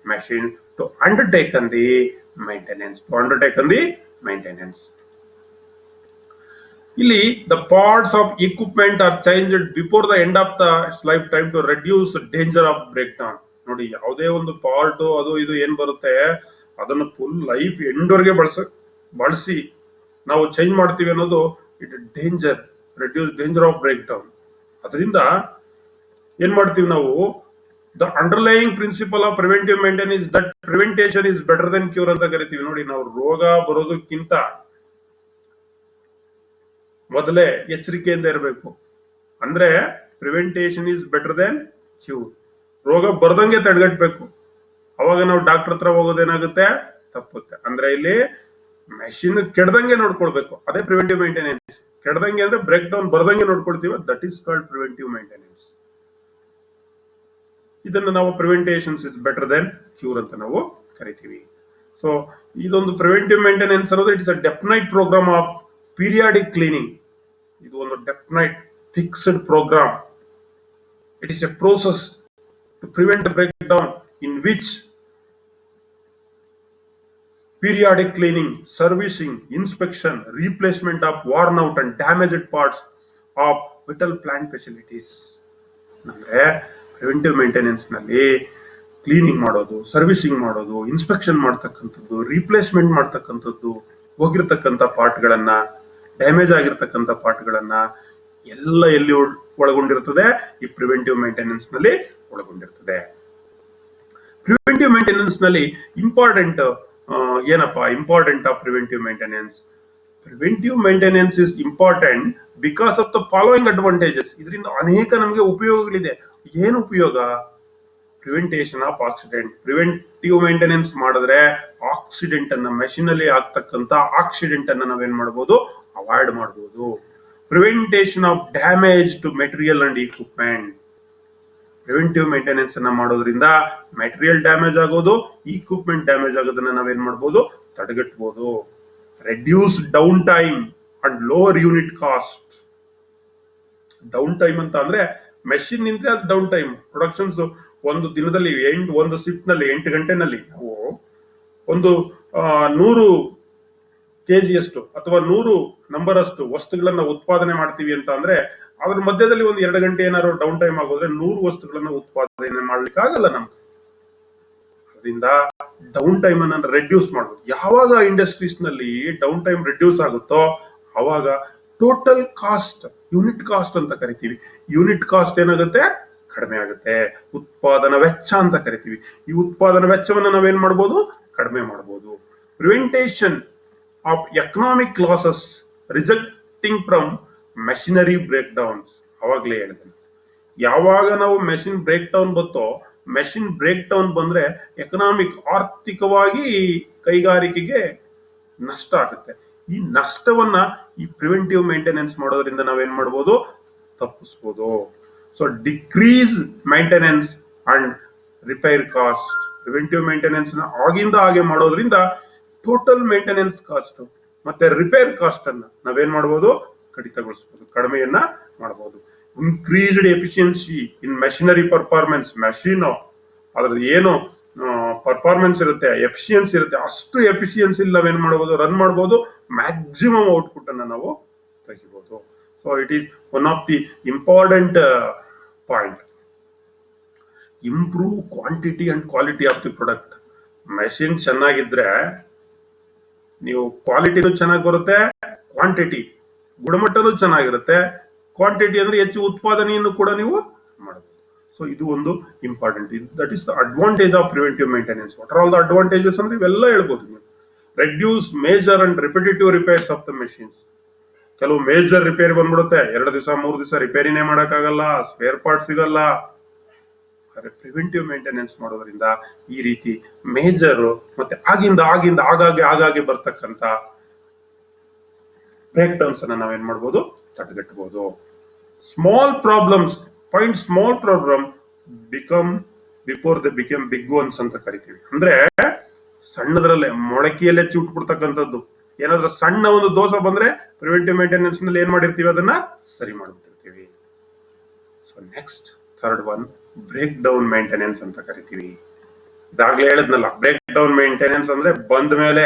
machines, to undertaken the maintenance. ಇಲ್ಲಿ the parts of equipment are changed before the end of the lifetime to reduce danger of breakdown. ನೋಡಿ, ಯಾವುದೇ ಒಂದು part ಅದು ಇದು ಏನ್ ಬರುತ್ತೆ, ಅದನ್ನು full life ಎಂಡ್ವರೆಗೆ ಬಳಸಿ ನಾವು ಚೇಂಜ್ ಮಾಡ್ತೀವಿ ಅನ್ನೋದು, it reduce danger of break down. ಅದರಿಂದ ಏನ್ ಮಾಡ್ತೀವಿ ನಾವು, the underlying principle of preventive maintenance that preventation is better than cure ಅಂತ ಕರಿತೀವಿ. ನೋಡಿ, ನಾವು ರೋಗ ಬರೋದಕ್ಕಿಂತ ಮೊದಲೇ ಎಚ್ಚರಿಕೆಯಿಂದ ಇರಬೇಕು. ಅಂದ್ರೆ ಪ್ರಿವೆಂಟೇಷನ್ ಇಸ್ ಬೆಟರ್ ದೆನ್ ಕ್ಯೂರ್. ರೋಗ ಬರ್ದಂಗೆ ತಡೆಗಟ್ಟಬೇಕು. ಅವಾಗ ನಾವು ಡಾಕ್ಟರ್ ಹತ್ರ ಹೋಗೋದೇನಾಗುತ್ತೆ, ತಪ್ಪುತ್ತೆ. ಅಂದ್ರೆ ಇಲ್ಲಿ ಮೆಷಿನ್ ಕೆಡದಂಗೆ ನೋಡ್ಕೊಳ್ಬೇಕು, ಅದೇ ಪ್ರಿವೆಂಟಿವ್ ಮೇಂಟೆನೆನ್ಸ್. ಕೆಡದಂಗೆ ಅಂದ್ರೆ ಬ್ರೇಕ್ ಡೌನ್ ಬರ್ದಂಗೆ ನೋಡ್ಕೊಳ್ತೀವಿ, that is called preventive maintenance. ಇದನ್ನು ನಾವು prevention is better than cure ಅಂತ ನಾವು ಕರಿತೀವಿ. ಸೊ ಇದೊಂದು ಪ್ರಿವೆಂಟಿವ್ ಮೇಂಟೆನೆನ್ಸ್ ಅನ್ನೋದು it is a definite programme of periodic cleaning. ಇದು ಒಂದು definite fixed programme. It is a process to prevent the break down in which periodic cleaning, servicing, inspection, replacement of worn out and damaged parts of vital plant facilities. ಅಂದ್ರೆ preventive maintenance ನಲ್ಲಿ cleaning ಮಾಡೋದು, servicing ಮಾಡೋದು, inspection ಮಾಡ್ತಕ್ಕಂಥದ್ದು, replacement ಮಾಡ್ತಕ್ಕಂಥದ್ದು, ಹೋಗಿರ್ತಕ್ಕಂಥ ಪಾರ್ಟ್ಗಳನ್ನ, damage ಆಗಿರ್ತಕ್ಕಂಥ ಪಾರ್ಟ್ಗಳನ್ನ ಎಲ್ಲ ಎಲ್ಲಿ ಒಳಗೊಂಡಿರ್ತದೆ, ಈ ಪ್ರಿವೆಂಟಿವ್ ಮೇಂಟೆನೆನ್ಸ್ ನಲ್ಲಿ ಒಳಗೊಂಡಿರ್ತದೆ. ಪ್ರಿವೆಂಟಿವ್ ಮೇಂಟೆನೆನ್ಸ್ ನಲ್ಲಿ ಇಂಪಾರ್ಟೆಂಟ್ ಏನಪ್ಪಾ important of preventive maintenance? Preventive maintenance is important because of the following advantages. ಇದರಿಂದ ಅನೇಕ ನಮಗೆ ಉಪಯೋಗಗಳಿದೆ. ಏನು ಉಪಯೋಗ? Preventation of accident. Preventive maintenance ಮಾಡಿದ್ರೆ ಆಕ್ಸಿಡೆಂಟ್ ಅನ್ನ, ಮೆಷಿನ್ ಅಲ್ಲಿ ಆಗ್ತಕ್ಕಂಥ ಆಕ್ಸಿಡೆಂಟ್ ಅನ್ನ ನಾವೇನ್ ಮಾಡಬಹುದು, ಅವಾಯ್ಡ್ ಮಾಡಬಹುದು. ಪ್ರಿವೆಂಟೇಷನ್ of damage to material and equipment. Preventive maintenance ಅನ್ನ ಮಾಡೋದ್ರಿಂದ ಮೆಟೀರಿಯಲ್ ಡ್ಯಾಮೇಜ್ ಆಗೋದು, ಇಕ್ವಿಪ್ಮೆಂಟ್ ಡ್ಯಾಮೇಜ್ ಆಗೋದನ್ನ ನಾವೇನ್ ಮಾಡಬಹುದು, ತಡೆಗಟ್ಟಬಹುದು. Reduce down time and lower unit cost. Down time ಅಂತ ಅಂದ್ರೆ ಮೆಷಿನ್ ನಿಂತ್ರೆ ಅದು ಡೌನ್ ಟೈಮ್. ಪ್ರೊಡಕ್ಷನ್ಸ್ ಒಂದು ದಿನದಲ್ಲಿ ಒಂದು ಶಿಫ್ಟ್ ನಲ್ಲಿ 8 ಗಂಟೆನಲ್ಲಿ ನಾವು ಒಂದು 100 ಕೆಜಿಯಷ್ಟು ಅಥವಾ 100 ನಂಬರ್ ಅಷ್ಟು ವಸ್ತುಗಳನ್ನ ಉತ್ಪಾದನೆ ಮಾಡ್ತೀವಿ ಅಂತ ಅಂದ್ರೆ ಅದ್ರ ಮಧ್ಯದಲ್ಲಿ ಒಂದು 2 ಗಂಟೆ ಏನಾದ್ರು ಡೌನ್ ಟೈಮ್ ಆಗೋದ್ರೆ 100 ವಸ್ತುಗಳನ್ನ ಉತ್ಪಾದನೆ ಮಾಡ್ಲಿಕ್ಕೆ ಆಗಲ್ಲ ನಮ್ಗೆ. ಅದರಿಂದ ಡೌನ್ ಟೈಮ್ ಅನ್ನ ರೆಡ್ಯೂಸ್ ಮಾಡಬಹುದು. ಯಾವಾಗ ಇಂಡಸ್ಟ್ರೀಸ್ ನಲ್ಲಿ ಡೌನ್ ಟೈಮ್ ರೆಡ್ಯೂಸ್ ಆಗುತ್ತೋ ಅವಾಗ ಟೋಟಲ್ ಕಾಸ್ಟ್, ಯೂನಿಟ್ ಕಾಸ್ಟ್ ಅಂತ ಕರಿತೀವಿ, ಯೂನಿಟ್ ಕಾಸ್ಟ್ ಏನಾಗುತ್ತೆ, ಕಡಿಮೆ ಆಗುತ್ತೆ. ಉತ್ಪಾದನಾ ವೆಚ್ಚ ಅಂತ ಕರಿತೀವಿ. ಈ ಉತ್ಪಾದನಾ ವೆಚ್ಚವನ್ನ ನಾವೇನ್ ಮಾಡಬಹುದು, ಕಡಿಮೆ ಮಾಡಬಹುದು. ಪ್ರಿವೆಂಟೇಷನ್ of economic losses resulting from machinery breakdowns. ಅವಾಗ್ಲೇ ಹೇಳಿದೆ, ಯಾವಾಗ ನಾವು ಮೆಷಿನ್ ಬ್ರೇಕ್ ಡೌನ್ ಬತ್ತೋ, ಮೆಷಿನ್ ಬ್ರೇಕ್ ಡೌನ್ ಬಂದ್ರೆ ಎಕನಾಮಿಕ್, ಆರ್ಥಿಕವಾಗಿ ಕೈಗಾರಿಕೆಗೆ ನಷ್ಟ ಆಗುತ್ತೆ. ಈ ನಷ್ಟವನ್ನ ಈ ಪ್ರಿವೆಂಟಿವ್ ಮೇಂಟೆನೆನ್ಸ್ ಮಾಡೋದ್ರಿಂದ ನಾವೇನ್ ಮಾಡಬಹುದು, ತಪ್ಪಿಸಬಹುದು. So decrease maintenance and repair cost. Preventive maintenance ನ ಆಗಿಂದ ಹಾಗೆ ಮಾಡೋದ್ರಿಂದ ಟೋಟಲ್ ಮೇಂಟೆನೆನ್ಸ್ ಕಾಸ್ಟ್ ಮತ್ತೆ ರಿಪೇರ್ ಕಾಸ್ಟ್ ಅನ್ನ ನಾವೇನ್ ಮಾಡಬಹುದು, ಕಡಿತಗೊಳಿಸಬಹುದು, ಕಡಿಮೆಯನ್ನ ಮಾಡಬಹುದು. ಇನ್ಕ್ರೀಸ್ಡ್ ಎಫಿಷಿಯನ್ಸಿ ಇನ್ ಮೆಷಿನರಿ ಪರ್ಫಾರ್ಮೆನ್ಸ್. ಮೆಷಿನ್ ಅದ್ರದ್ದು ಏನು ಪರ್ಫಾರ್ಮೆನ್ಸ್ ಇರುತ್ತೆ, ಎಫಿಷಿಯನ್ಸಿ ಇರುತ್ತೆ, ಅಷ್ಟು ಎಫಿಷಿಯನ್ಸಿ ನಾವೇನ್ ಮಾಡಬಹುದು, ರನ್ ಮಾಡಬಹುದು. ಮ್ಯಾಕ್ಸಿಮಮ್ ಔಟ್ಪುಟ್ ಅನ್ನ ನಾವು ತೆಗಿಬಹುದು. So it is one of the important point. Improve quantity and quality of the product. Machine ಚೆನ್ನಾಗಿದ್ರೆ ನೀವು ಕ್ವಾಲಿಟಿನೂ ಚೆನ್ನಾಗಿ ಬರುತ್ತೆ, ಕ್ವಾಂಟಿಟಿ ಗುಣಮಟ್ಟನೂ ಚೆನ್ನಾಗಿರುತ್ತೆ. ಕ್ವಾಂಟಿಟಿ ಅಂದ್ರೆ ಹೆಚ್ಚು ಉತ್ಪಾದನೆಯನ್ನು ಕೂಡ ನೀವು ಮಾಡಬಹುದು. ಸೊ ಇದು ಒಂದು important. That is the advantage of preventive maintenance. What are all the advantages ಅಂದ್ರೆ ಇವೆಲ್ಲ ಹೇಳ್ಬೋದು ನೀವು. Reduce major and repetitive repairs of the machines. ಕೆಲವು ಮೇಜರ್ ರಿಪೇರಿ ಬಂದ್ಬಿಡುತ್ತೆ, 2 ದಿವಸ 3 ದಿವಸ ರಿಪೇರಿನೇ ಮಾಡಕ್ಕಾಗಲ್ಲ, ಸ್ಪೇರ್ ಪಾರ್ಟ್ ಸಿಗಲ್ಲ. ಪ್ರಿವೆಂಟಿವ್ ಮೇಂಟೆನೆನ್ಸ್ ಮಾಡೋದ್ರಿಂದ ಈ ರೀತಿ ಮೇಜರ್ ಮತ್ತೆ ಆಗಾಗ್ಗೆ ಬರ್ತಕ್ಕಂತ ಬ್ರೇಕ್ ಡೌನ್ಸ್ ಅನ್ನ ನಾವೇನ್ ಮಾಡಬಹುದು, ತಡೆಗಟ್ಟಬಹುದು. Small problems, find small problem become before they become big ones ಅಂತ ಕರಿತೀವಿ. ಅಂದ್ರೆ ಸಣ್ಣದ್ರಲ್ಲೇ ಮೊಳಕೆಯಲ್ಲೇ ಚುಟ್ಬಿಡ್ತಕ್ಕಂಥದ್ದು. ಏನಾದ್ರೂ ಸಣ್ಣ ಒಂದು ದೋಷ ಬಂದ್ರೆ ಪ್ರಿವೆಂಟಿವ್ ಮೇಂಟೆನೆನ್ಸ್ ನಲ್ಲಿ ಏನ್ ಮಾಡಿರ್ತೀವಿ, ಅದನ್ನ ಸರಿ ಮಾಡ್ಬಿಟ್ಟಿರ್ತೀವಿ. So next third one, break down maintenance ಅಂತ ಕರಿತೀವಿ. ಇದಾಗ್ಲೇ ಹೇಳಿದ್ನಲ್ಲ, ಬ್ರೇಕ್ ಡೌನ್ ಮೇಂಟೆನೆನ್ಸ್ ಅಂದ್ರೆ ಬಂದ ಮೇಲೆ,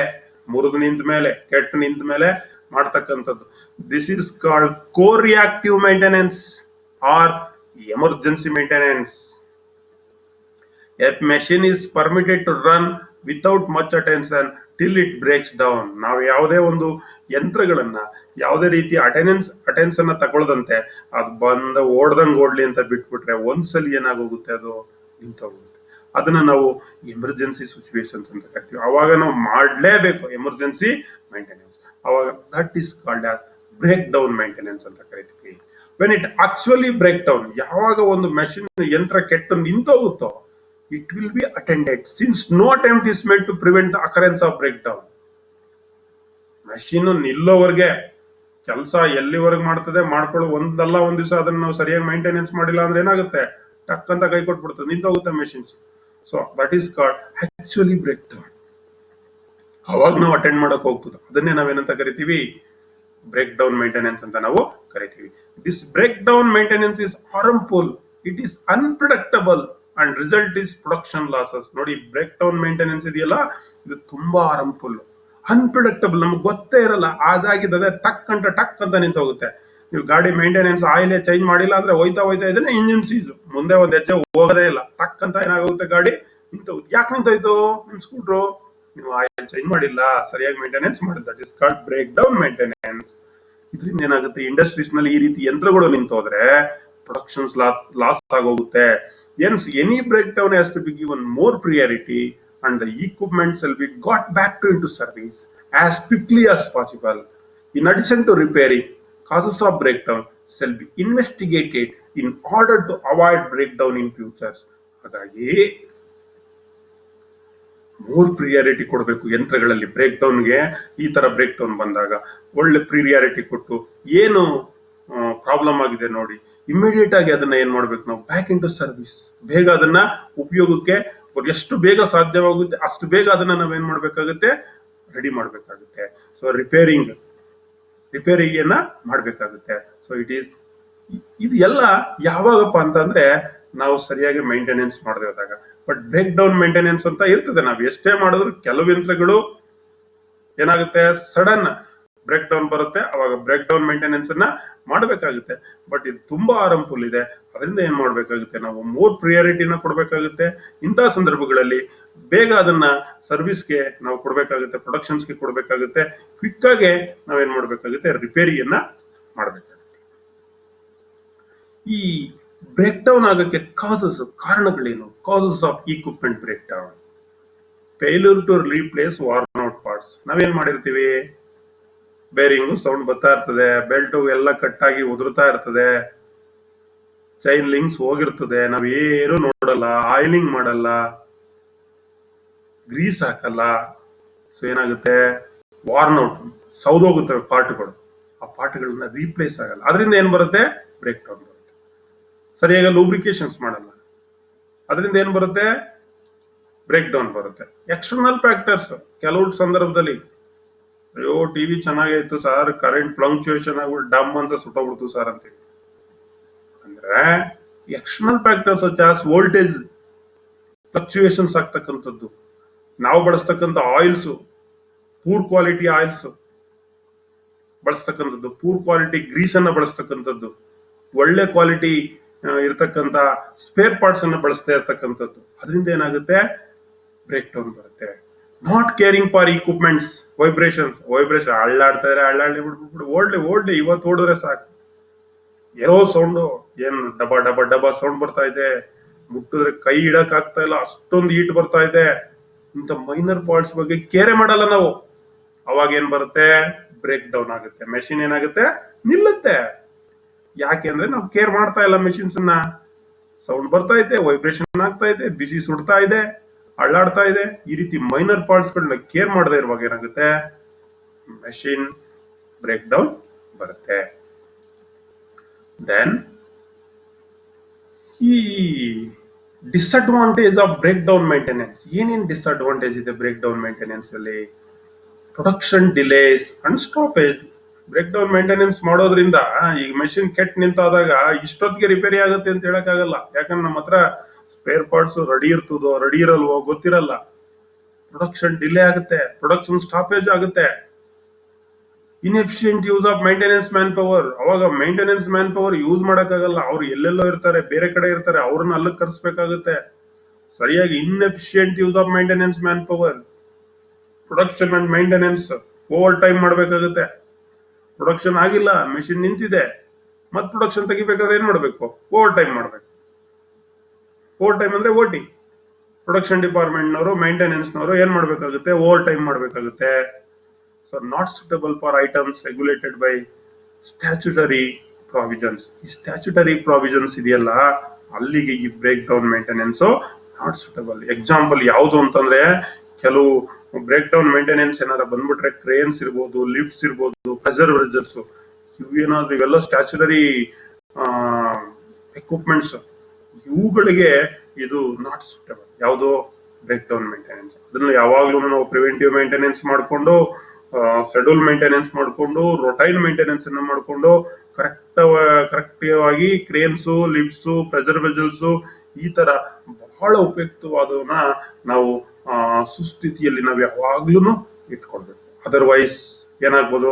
ಮುರಿದು ನಿಂತ ಮೇಲೆ, ಕೆಟ್ಟ ನಿಂತ ಮೇಲೆ ಮಾಡ್ತಕ್ಕಂಥದ್ದು. This is called corrective maintenance or emergency maintenance. A machine is permitted to run without much attention till it breaks down. ನಾವು ಯಾವುದೇ ಒಂದು ಯಂತ್ರಗಳನ್ನ ಯಾವುದೇ ರೀತಿ ಅಟೆನ್ಸ್ ಅನ್ನ ತಗೊಳ್ದಂತೆ ಅದು ಬಂದ ಓಡ್ದಂಗ್ ಓಡ್ಲಿ ಅಂತ ಬಿಟ್ಬಿಟ್ರೆ ಒಂದ್ಸಲಿ ಏನಾಗೋಗುತ್ತೆ, ಅದು ನಿಂತೋಗುತ್ತೆ. ಅದನ್ನ ನಾವು ಎಮರ್ಜೆನ್ಸಿ ಸಿಚುವೇಶನ್ಸ್ ಅಂತ ಕರಿತೀವಿ. ಅವಾಗ ನಾವು ಮಾಡ್ಲೇಬೇಕು ಎಮರ್ಜೆನ್ಸಿ ಮೇಂಟೆನೆನ್ಸ್. ಅವಾಗ that is called as break down maintenance ಅಂತ ಕರಿತೀವಿ. When it actually break down, ಯಾವಾಗ ಒಂದು ಮೆಷಿನ್ ಯಂತ್ರ ಕೆಟ್ಟು ನಿಂತೋಗುತ್ತೋ, it will be attended since no attempt is made to prevent the occurrence of break down. Machine ನಿಲ್ಲೋವರೆಗೆ ಕೆಲಸ ಎಲ್ಲಿವರೆಗೆ ಮಾಡ್ತದೆ ಮಾಡ್ಕೊಳ್ಳೋ, ಒಂದಲ್ಲ ಒಂದ್ ದಿವಸ ಅದನ್ನ ನಾವು ಸರಿಯಾಗಿ ಮೈಂಟೆನೆನ್ಸ್ ಮಾಡಿಲ್ಲ ಅಂದ್ರೆ ಏನಾಗುತ್ತೆ, ಟಕ್ ಅಂತ ಕೈ ಕೊಟ್ಬಿಡ್ತದೆ, ನಿಂತೋಗುತ್ತೆ machines. So that is called actually break down. ಅವಾಗ ನಾವು ಅಟೆಂಡ್ ಮಾಡಕ್ ಹೋಗ್ತದೆ, ಅದನ್ನೇ ನಾವೇನಂತ ಕರಿತೀವಿ, ಬ್ರೇಕ್ ಡೌನ್ ಮೇಂಟೆನೆನ್ಸ್ ಅಂತ ನಾವು ಕರಿತೀವಿ. This break down maintenance is harmful, it is unpredictable and result is production losses. ನೋಡಿ, ಬ್ರೇಕ್ ಡೌನ್ ಮೇಂಟೆನೆನ್ಸ್ ಇದೆಯಲ್ಲ, ಇದು ತುಂಬಾ ಹಾರ್ಮ್ಫುಲ್, ಅನ್ಪ್ರಿಡಿಕ್ಟಬಲ್, ನಮ್ಗೆ ಗೊತ್ತೇ ಇರಲ್ಲ, ಅದಾಗಿದ್ದರೆ ಟಕ್ ಅಂತ ನಿಂತೋಗುತ್ತೆ. ನೀವು ಗಾಡಿ ಮೇಂಟೆನೆನ್ಸ್ ಆಯಿಲ್ ಚೇಂಜ್ ಮಾಡಿಲ್ಲ ಅಂದ್ರೆ ಹೋಯ್ತಾ ಇದ್ರೆ ಇಂಜಿನ್ ಸೀಜ್, ಮುಂದೆ ಒಂದ್ ಹೆಜ್ಜೆ ಹೋಗೋದೇ ಇಲ್ಲ, ಟಕ್ ಅಂತ ಏನಾಗುತ್ತೆ, ಗಾಡಿ ನಿಂತೋಗುತ್ತೆ. ಯಾಕೆ ನಿಂತೋಯ್ತು? ನಿಮ್ ಸ್ಕೂಟ್ರು ನೀವು ಆಯಿಲ್ ಚೇಂಜ್ ಮಾಡಿಲ್ಲ, ಸರಿಯಾಗಿ ಮೇಂಟೆನೆನ್ಸ್ ಮಾಡಿಲ್ಲ. That is called break down maintenance. ಇದರಿಂದ ಏನಾಗುತ್ತೆ, ಇಂಡಸ್ಟ್ರೀಸ್ ನಲ್ಲಿ ಈ ರೀತಿ ಯಂತ್ರಗಳು ನಿಂತೋದ್ರೆ ಪ್ರೊಡಕ್ಷನ್ಸ್ ಲಾಸ್ ಆಗೋಗುತ್ತೆ. Any break down has to be given more priority and the equipment shall be got back into service as quickly as possible. In addition to repairing, causes of breakdown shall be investigated in order to avoid breakdown in futures. ಹಾಗಾಗಿ more priority ಕೊಡಬೇಕು ಯಂತ್ರಗಳಲ್ಲಿ. Break ಡೌನ್ಗೆ, ಈ ತರ break down ಬಂದಾಗ ಒಳ್ಳೆ priority ಕೊಟ್ಟು, ಏನು problem ಆಗಿದೆ ನೋಡಿ, ಇಮಿಡಿಯೇಟ್ ಆಗಿ ಅದನ್ನ ಏನ್ ಮಾಡ್ಬೇಕು, ನಾವು ಬ್ಯಾಕ್ ಇಂಟು ಸರ್ವಿಸ್, ಬೇಗ ಅದನ್ನ ಉಪಯೋಗಕ್ಕೆ ಎಷ್ಟು ಬೇಗ ಸಾಧ್ಯವಾಗುತ್ತೆ ಅಷ್ಟು ಬೇಗ ಅದನ್ನ ನಾವೇನ್ ಮಾಡ್ಬೇಕಾಗುತ್ತೆ, ರೆಡಿ ಮಾಡ್ಬೇಕಾಗುತ್ತೆ. ಸೊ ರಿಪೇರಿಯನ್ನ ಮಾಡ್ಬೇಕಾಗುತ್ತೆ. ಸೊ ಇದು ಎಲ್ಲ ಯಾವಾಗಪ್ಪ ಅಂತಂದ್ರೆ ನಾವು ಸರಿಯಾಗಿ ಮೇಂಟೆನೆನ್ಸ್ ಮಾಡದೇ ಹೋದಾಗ. ಬಟ್ ಬ್ರೇಕ್ ಡೌನ್ ಮೇಂಟೆನೆನ್ಸ್ ಅಂತ ಇರ್ತದೆ, ನಾವು ಎಷ್ಟೇ ಮಾಡಿದ್ರು ಕೆಲವು ಯಂತ್ರಗಳು ಏನಾಗುತ್ತೆ, ಸಡನ್ ಬ್ರೇಕ್ ಡೌನ್ ಬರುತ್ತೆ, ಅವಾಗ ಬ್ರೇಕ್ ಡೌನ್ ಮೇಂಟೆನೆನ್ಸ್ ಅನ್ನ ಮಾಡಬೇಕಾಗುತ್ತೆ. ಬಟ್ ಇದು ತುಂಬಾ ಹಾರ್ಮ್ಫುಲ್ ಇದೆ, ಅದರಿಂದ ಏನ್ ಮಾಡ್ಬೇಕಾಗುತ್ತೆ, ನಾವು ಮೋರ್ ಪ್ರಿಯಾರಿಟಿನ ಕೊಡ್ಬೇಕಾಗುತ್ತೆ. ಇಂತಹ ಸಂದರ್ಭಗಳಲ್ಲಿ ಬೇಗ ಅದನ್ನ ಸರ್ವಿಸ್ಗೆ ನಾವು ಕೊಡ್ಬೇಕಾಗುತ್ತೆ, ಪ್ರೊಡಕ್ಷನ್ಸ್ಗೆ ಕೊಡ್ಬೇಕಾಗುತ್ತೆ. ಕ್ವಿಕ್ ಆಗಿ ನಾವೇನ್ ಮಾಡ್ಬೇಕಾಗುತ್ತೆ, ರಿಪೇರಿಯನ್ನ ಮಾಡ್ಬೇಕಾಗುತ್ತೆ. ಈ ಬ್ರೇಕ್ ಡೌನ್ ಆಗಕ್ಕೆ ಕಾರಣಗಳೇನು? Causes of equipment breakdown: failure to replace worn out parts. ನಾವೇನ್ ಮಾಡಿರ್ತೀವಿ, ಬೇರಿಂಗು ಸೌಂಡ್ ಬರ್ತಾ ಇರ್ತದೆ, ಬೆಲ್ಟು ಎಲ್ಲ ಕಟ್ಟಾಗಿ ಉದುರ್ತಾ ಇರ್ತದೆ, ಚೈನ್ ಲಿಂಕ್ಸ್ ಹೋಗಿರ್ತದೆ, ನಾವೇನು ನೋಡಲ್ಲ, ಆಯಿಲಿಂಗ್ ಮಾಡಲ್ಲ, ಗ್ರೀಸ್ ಹಾಕಲ್ಲ. ಸೊ ಏನಾಗುತ್ತೆ, ವಾರ್ನ್ ಔಟ್, ಸೌದೋಗುತ್ತವೆ ಪಾರ್ಟ್ಗಳು, ಆ ಪಾರ್ಟ್ಗಳನ್ನ ರೀಪ್ಲೇಸ್ ಆಗಲ್ಲ. ಅದರಿಂದ ಏನ್ ಬರುತ್ತೆ, ಬ್ರೇಕ್ ಡೌನ್ ಬರುತ್ತೆ. ಸರಿಯಾಗಿ ಲೂಬ್ರಿಕೇಶನ್ಸ್ ಮಾಡಲ್ಲ, ಅದರಿಂದ ಏನ್ ಬರುತ್ತೆ, ಬ್ರೇಕ್ ಡೌನ್ ಬರುತ್ತೆ. ಎಕ್ಸ್ಟರ್ನಲ್ ಫ್ಯಾಕ್ಟರ್ಸ್, ಕೆಲವು ಸಂದರ್ಭದಲ್ಲಿ ಅಯ್ಯೋ ಟಿವಿ ಚೆನ್ನಾಗಿತ್ತು ಸರ್, ಕರೆಂಟ್ ಫ್ಲಂಕ್ಚುಯೇಷನ್ ಆಗ್ಬಿಟ್ಟು ಡಮ್ ಅಂತ ಸುಟ್ಟೋಗ್ಬಿಡ್ತು ಸರ್ ಅಂತೀವಿ. ಅಂದ್ರೆ external factors as voltage fluctuations ಆಗ್ತಕ್ಕಂಥದ್ದು, ನಾವು ಬಳಸ್ತಕ್ಕಂಥ ಆಯಿಲ್ಸ್, ಪೂರ್ ಕ್ವಾಲಿಟಿ ಆಯಿಲ್ಸ್ ಬಳಸ್ತಕ್ಕಂಥದ್ದು, ಪೂರ್ ಕ್ವಾಲಿಟಿ ಗ್ರೀಸ್ ಅನ್ನ ಬಳಸ್ತಕ್ಕಂಥದ್ದು, ಒಳ್ಳೆ ಕ್ವಾಲಿಟಿ ಇರ್ತಕ್ಕಂಥ ಸ್ಪೇರ್ ಪಾರ್ಟ್ಸ್ ಅನ್ನ ಬಳಸ್ತಾ ಇರ್ತಕ್ಕಂಥದ್ದು, ಅದರಿಂದ ಏನಾಗುತ್ತೆ, ಬ್ರೇಕ್ ಡೌನ್ ಬರುತ್ತೆ. Not caring for equipments, vibration ಅಳ್ಳಾಡ್ತಾ ಇದ್ರೆ ಬಿಡ್ಬಿಟ್ಟು ಓಡ್ಲಿ ಇವತ್ತು ಓಡಿದ್ರೆ ಸಾಕು, ಏನೋ ಸೌಂಡು, ಏನ್ ಡಬ ಸೌಂಡ್ ಬರ್ತಾ ಇದೆ, ಮುಟ್ಟಿದ್ರೆ ಕೈ ಇಡಕ್ ಆಗ್ತಾ ಇಲ್ಲ, ಅಷ್ಟೊಂದು ಹೀಟ್ ಬರ್ತಾ ಇದೆ. ಇಂಥ ಮೈನರ್ ಪಾರ್ಟ್ಸ್ ಬಗ್ಗೆ ಕೇರೆ ಮಾಡಲ್ಲ ನಾವು. ಅವಾಗ ಏನ್ ಬರುತ್ತೆ, ಬ್ರೇಕ್ ಡೌನ್ ಆಗುತ್ತೆ, ಮೆಷಿನ್ ಏನಾಗುತ್ತೆ, ನಿಲ್ಲುತ್ತೆ. ಯಾಕೆ ಅಂದ್ರೆ ನಾವು ಕೇರ್ ಮಾಡ್ತಾ ಇಲ್ಲ ಮೆಷಿನ್ಸ್ ಅನ್ನ. ಸೌಂಡ್ ಬರ್ತಾ ಇದೆ, ವೈಬ್ರೇಷನ್ ಆಗ್ತಾ ಇದೆ, ಬಿಸಿ ಸುಡ್ತಾ ಇದೆ, ಅಳ್ಳಾಡ್ತಾ ಇದೆ, ಈ ರೀತಿ ಮೈನರ್ ಪಾರ್ಟ್ಸ್ ಗಳನ್ನ ಕೇರ್ ಮಾಡದೇ ಇರುವಾಗ ಏನಾಗುತ್ತೆ, ಮೆಷಿನ್ ಬ್ರೇಕ್ ಡೌನ್ ಬರುತ್ತೆ. ದೆನ್ ಈ disadvantage of break down maintenance. ಏನೇನ್ ಡಿಸ್ಅಡ್ವಾಂಟೇಜ್ ಇದೆ ಬ್ರೇಕ್ ಡೌನ್ ಮೇಂಟೆನೆನ್ಸ್ ಅಲ್ಲಿ? Production delays and stoppage. Break down maintenance ಮಾಡೋದ್ರಿಂದ ಈಗ ಮೆಷಿನ್ ಕೆಟ್ಟ ನಿಂತಾದಾಗ ಇಷ್ಟೊತ್ತಿಗೆ ರಿಪೇರಿ ಆಗುತ್ತೆ ಅಂತ ಹೇಳಕ್ ಆಗಲ್ಲ. ಯಾಕಂದ್ರೆ ನಮ್ಮ ಹತ್ರ ಸ್ಪೇರ್ ಪಾರ್ಟ್ಸ್ ರೆಡಿ ಇರ್ತದೋ ರೆಡಿ ಇರಲ್ವೋ ಗೊತ್ತಿರಲ್ಲ. ಪ್ರೊಡಕ್ಷನ್ ಡಿಲೇ ಆಗುತ್ತೆ, ಪ್ರೊಡಕ್ಷನ್ ಸ್ಟಾಪೇಜ್ ಆಗುತ್ತೆ. Inefficient use of maintenance man power. ಅವಾಗ ಮೇಂಟೆನೆನ್ಸ್ ಮ್ಯಾನ್ ಪವರ್ ಯೂಸ್ ಮಾಡಕ್ಕಾಗಲ್ಲ, ಅವ್ರು ಎಲ್ಲೆಲ್ಲೋ ಇರ್ತಾರೆ, ಬೇರೆ ಕಡೆ ಇರ್ತಾರೆ, ಅವ್ರನ್ನ ಅಲ್ಲಿಗೆ ಕರ್ಸ್ಬೇಕಾಗುತ್ತೆ. ಸರಿಯಾಗಿ inefficient use of maintenance man power. Production and maintenance over time ಮಾಡ್ಬೇಕಾಗುತ್ತೆ. ಪ್ರೊಡಕ್ಷನ್ ಆಗಿಲ್ಲ, ಮೆಷಿನ್ ನಿಂತಿದೆ, ಮತ್ ಪ್ರೊಡಕ್ಷನ್ ತೆಗಿಬೇಕಾದ್ರೆ ಏನ್ ಮಾಡ್ಬೇಕು? ಓವರ್ ಟೈಮ್ ಮಾಡ್ಬೇಕು. ಓವರ್ ಟೈಮ್ ಅಂದ್ರೆ ಓಟಿ. ಪ್ರೊಡಕ್ಷನ್ ಡಿಪಾರ್ಟ್ಮೆಂಟ್ನವರು, ಮೇಂಟೆನೆನ್ಸ್ನವರು ಏನ್ ಮಾಡ್ಬೇಕಾಗುತ್ತೆ? ಓವರ್ ಟೈಮ್ ಮಾಡ್ಬೇಕಾಗುತ್ತೆ. So not suitable for items regulated by statutory provisions. ಈ ಸ್ಟ್ಯಾಚ್ಯುಟರಿ ಪ್ರಾವಿಜನ್ಸ್ ಇದೆಯಲ್ಲ, ಅಲ್ಲಿಗೆ ಈ break down maintenance not suitable. Example ಯಾವುದು ಅಂತಂದ್ರೆ, ಕೆಲವು ಬ್ರೇಕ್ ಡೌನ್ ಮೇಂಟೆನೆನ್ಸ್ ಏನಾರ ಬಂದ್ಬಿಟ್ರೆ, ಕ್ರೇನ್ಸ್ ಇರ್ಬೋದು, ಲಿಫ್ಟ್ಸ್ ಇರ್ಬೋದು, ಪ್ರೆಷರ್ ವೆಸಲ್ಸ್, ಇವೇನಾದ್ರು ಇವೆಲ್ಲ ಸ್ಟ್ಯಾಚ್ಯುಟರಿ ಎಕ್ವಿಪ್ಮೆಂಟ್ಸ್, ಇವುಗಳಿಗೆ ಇದು ನಾಟ್ ಸೂಟಬಲ್. ಯಾವುದು? Break down maintenance. ಅದನ್ನ ಯಾವಾಗ್ಲೂ ನಾವು ಪ್ರಿವೆಂಟಿವ್ ಮೇಂಟೆನೆನ್ಸ್ ಮಾಡ್ಕೊಂಡು, ಶೆಡ್ಯೂಲ್ ಮೇಂಟೆನೆನ್ಸ್ ಮಾಡ್ಕೊಂಡು, ರೊಟೈನ್ ಮೇಂಟೆನೆನ್ಸ್ ಅನ್ನ ಮಾಡ್ಕೊಂಡು, ಕರೆಕ್ಟ್ ಆಗಿ ಕ್ರೇನ್ಸ್, ಲಿಫ್ಟ್ಸ್, ಪ್ರೆಷರ್ ವೆಸಲ್ಸ್, ಈ ತರ ಬಹಳ ಉಪಯುಕ್ತವಾದವನ್ನ ನಾವು ಸುಸ್ಥಿತಿಯಲ್ಲಿ ನಾವು ಯಾವಾಗ್ಲೂ ಇಟ್ಕೊಳ್ಬೇಕು. ಅದರ್ವೈಸ್ ಏನಾಗ್ಬೋದು?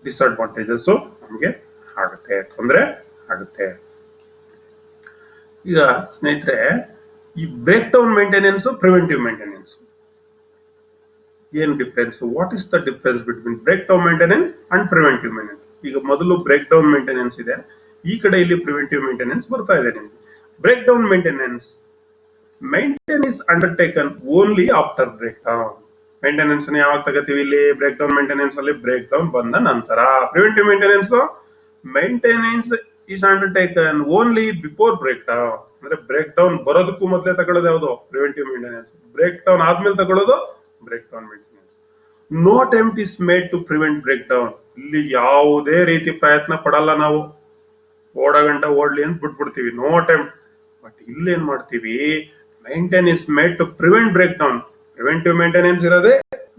ಡಿಸ್ಅಡ್ವಾಂಟೇಜಸ್ ನಮಗೆ ಆಗುತ್ತೆ, ತೊಂದರೆ ಆಗುತ್ತೆ. ಈಗ ಸ್ನೇಹಿತರೆ, ಈ break down maintenance, preventive maintenance ಏನ್ difference? What is the difference between break down maintenance and preventive maintenance? ಈಗ ಮೊದಲು ಬ್ರೇಕ್ ಡೌನ್ ಮೇಂಟೆನೆನ್ಸ್ ಇದೆ, ಈ ಕಡೆ ಇಲ್ಲಿ ಪ್ರಿವೆಂಟಿವ್ ಮೇಂಟೆನೆನ್ಸ್ ಬರ್ತಾ ಇದೆ ನಿಮ್ಗೆ. Break down maintenance is undertaken only after breakdown. Maintenance ಯಾವಾಗ ತಗೋತೀವಿ? ಇಲ್ಲಿ ಬ್ರೇಕ್ ಡೌನ್ ಮೇಂಟೆನೆನ್ಸ್ ಅಲ್ಲಿ ಬ್ರೇಕ್ ಡೌನ್ ಬಂದ ನಂತರ. Preventive maintenance is undertaken only before breakdown. ಅಂದ್ರೆ ಬ್ರೇಕ್ ಡೌನ್ ಬರೋದಕ್ಕೂ ಮೊದಲೇ ತಗೊಳ್ಳೋದು ಯಾವುದು? Preventive maintenance. ಬ್ರೇಕ್ ಡೌನ್ ಆದ್ಮೇಲೆ ತಗೊಳ್ಳೋದು break down maintenance. No attempt is made to prevent break down. ಇಲ್ಲಿ ಯಾವುದೇ ರೀತಿ ಪ್ರಯತ್ನ ಪಡಲ್ಲ ನಾವು. ಓಡಗಂಟ ಓಡ್ಲಿ ಅಂತ ಬಿಟ್ಬಿಡ್ತೀವಿ, ನೋ ಅಟೆಂಪ್ಟ್. ಬಟ್ ಇಲ್ಲಿ ಏನ್ ಮಾಡ್ತೀವಿ? Maintain is made to prevent break down. Preventive maintenance ಇರೋದೇ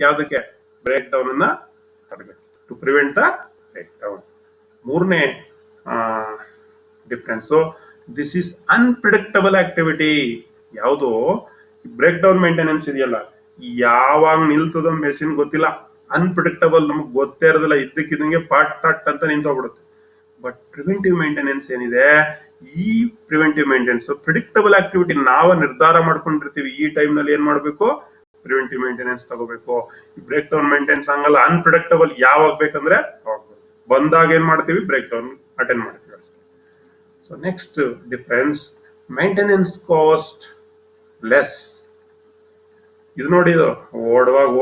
ಯಾವ್ದಕ್ಕೆ? ಬ್ರೇಕ್ ಡೌನ್ ಅನ್ನ to prevent the break down. ಮೂರನೇ difference, this is unpredictable activity. ಯಾವುದು? ಬ್ರೇಕ್ ಡೌನ್ ಮೇಂಟೆನೆನ್ಸ್ ಇದೆಯಲ್ಲ, ಯಾವಾಗ ನಿಲ್ತದ ಮೆಷಿನ್ ಗೊತ್ತಿಲ್ಲ, ಅನ್ಪ್ರಿಡಿಕ್ಟಬಲ್, ನಮಗ್ ಗೊತ್ತೇ ಇರೋದಿಲ್ಲ, ಇದ್ದಕ್ಕಿದ್ದಂಗೆ ಪಾಟ್ ಅಂತ ನಿಂತೋಗ್ಬಿಡುತ್ತೆ. ಬಟ್ ಪ್ರಿವೆಂಟಿವ್ ಮೇಂಟೆನೆನ್ಸ್ ಏನಿದೆ, ಈ ಪ್ರಿವೆಂಟಿವ್ ಮೇಂಟೆನೆನ್ಸ್ ಪ್ರಿಡಿಕ್ಟಬಲ್ ಆಕ್ಟಿವಿಟಿ. ನಾವು ನಿರ್ಧಾರ ಮಾಡ್ಕೊಂಡಿರ್ತೀವಿ, ಈ ಟೈಮ್ ನಲ್ಲಿ ಏನ್ ಮಾಡ್ಬೇಕು? ಪ್ರಿವೆಂಟಿವ್ ಮೇಂಟೆನೆನ್ಸ್ ತಗೋಬೇಕು. ಬ್ರೇಕ್ ಡೌನ್ ಮೇಂಟೆನೆನ್ಸ್ ಹಂಗಲ್ಲ, ಅನ್ಪ್ರಿಡಿಕ್ಟಬಲ್. ಯಾವಾಗ ಬೇಕಂದ್ರೆ ಬಂದಾಗ ಏನ್ ಮಾಡ್ತೀವಿ? ಬ್ರೇಕ್ ಡೌನ್ ಅಟೆಂಡ್ ಮಾಡ್ತೀವಿ ಅಷ್ಟೇ. So next difference, maintenance cost less. ಇದು ನೋಡಿ, ಇದು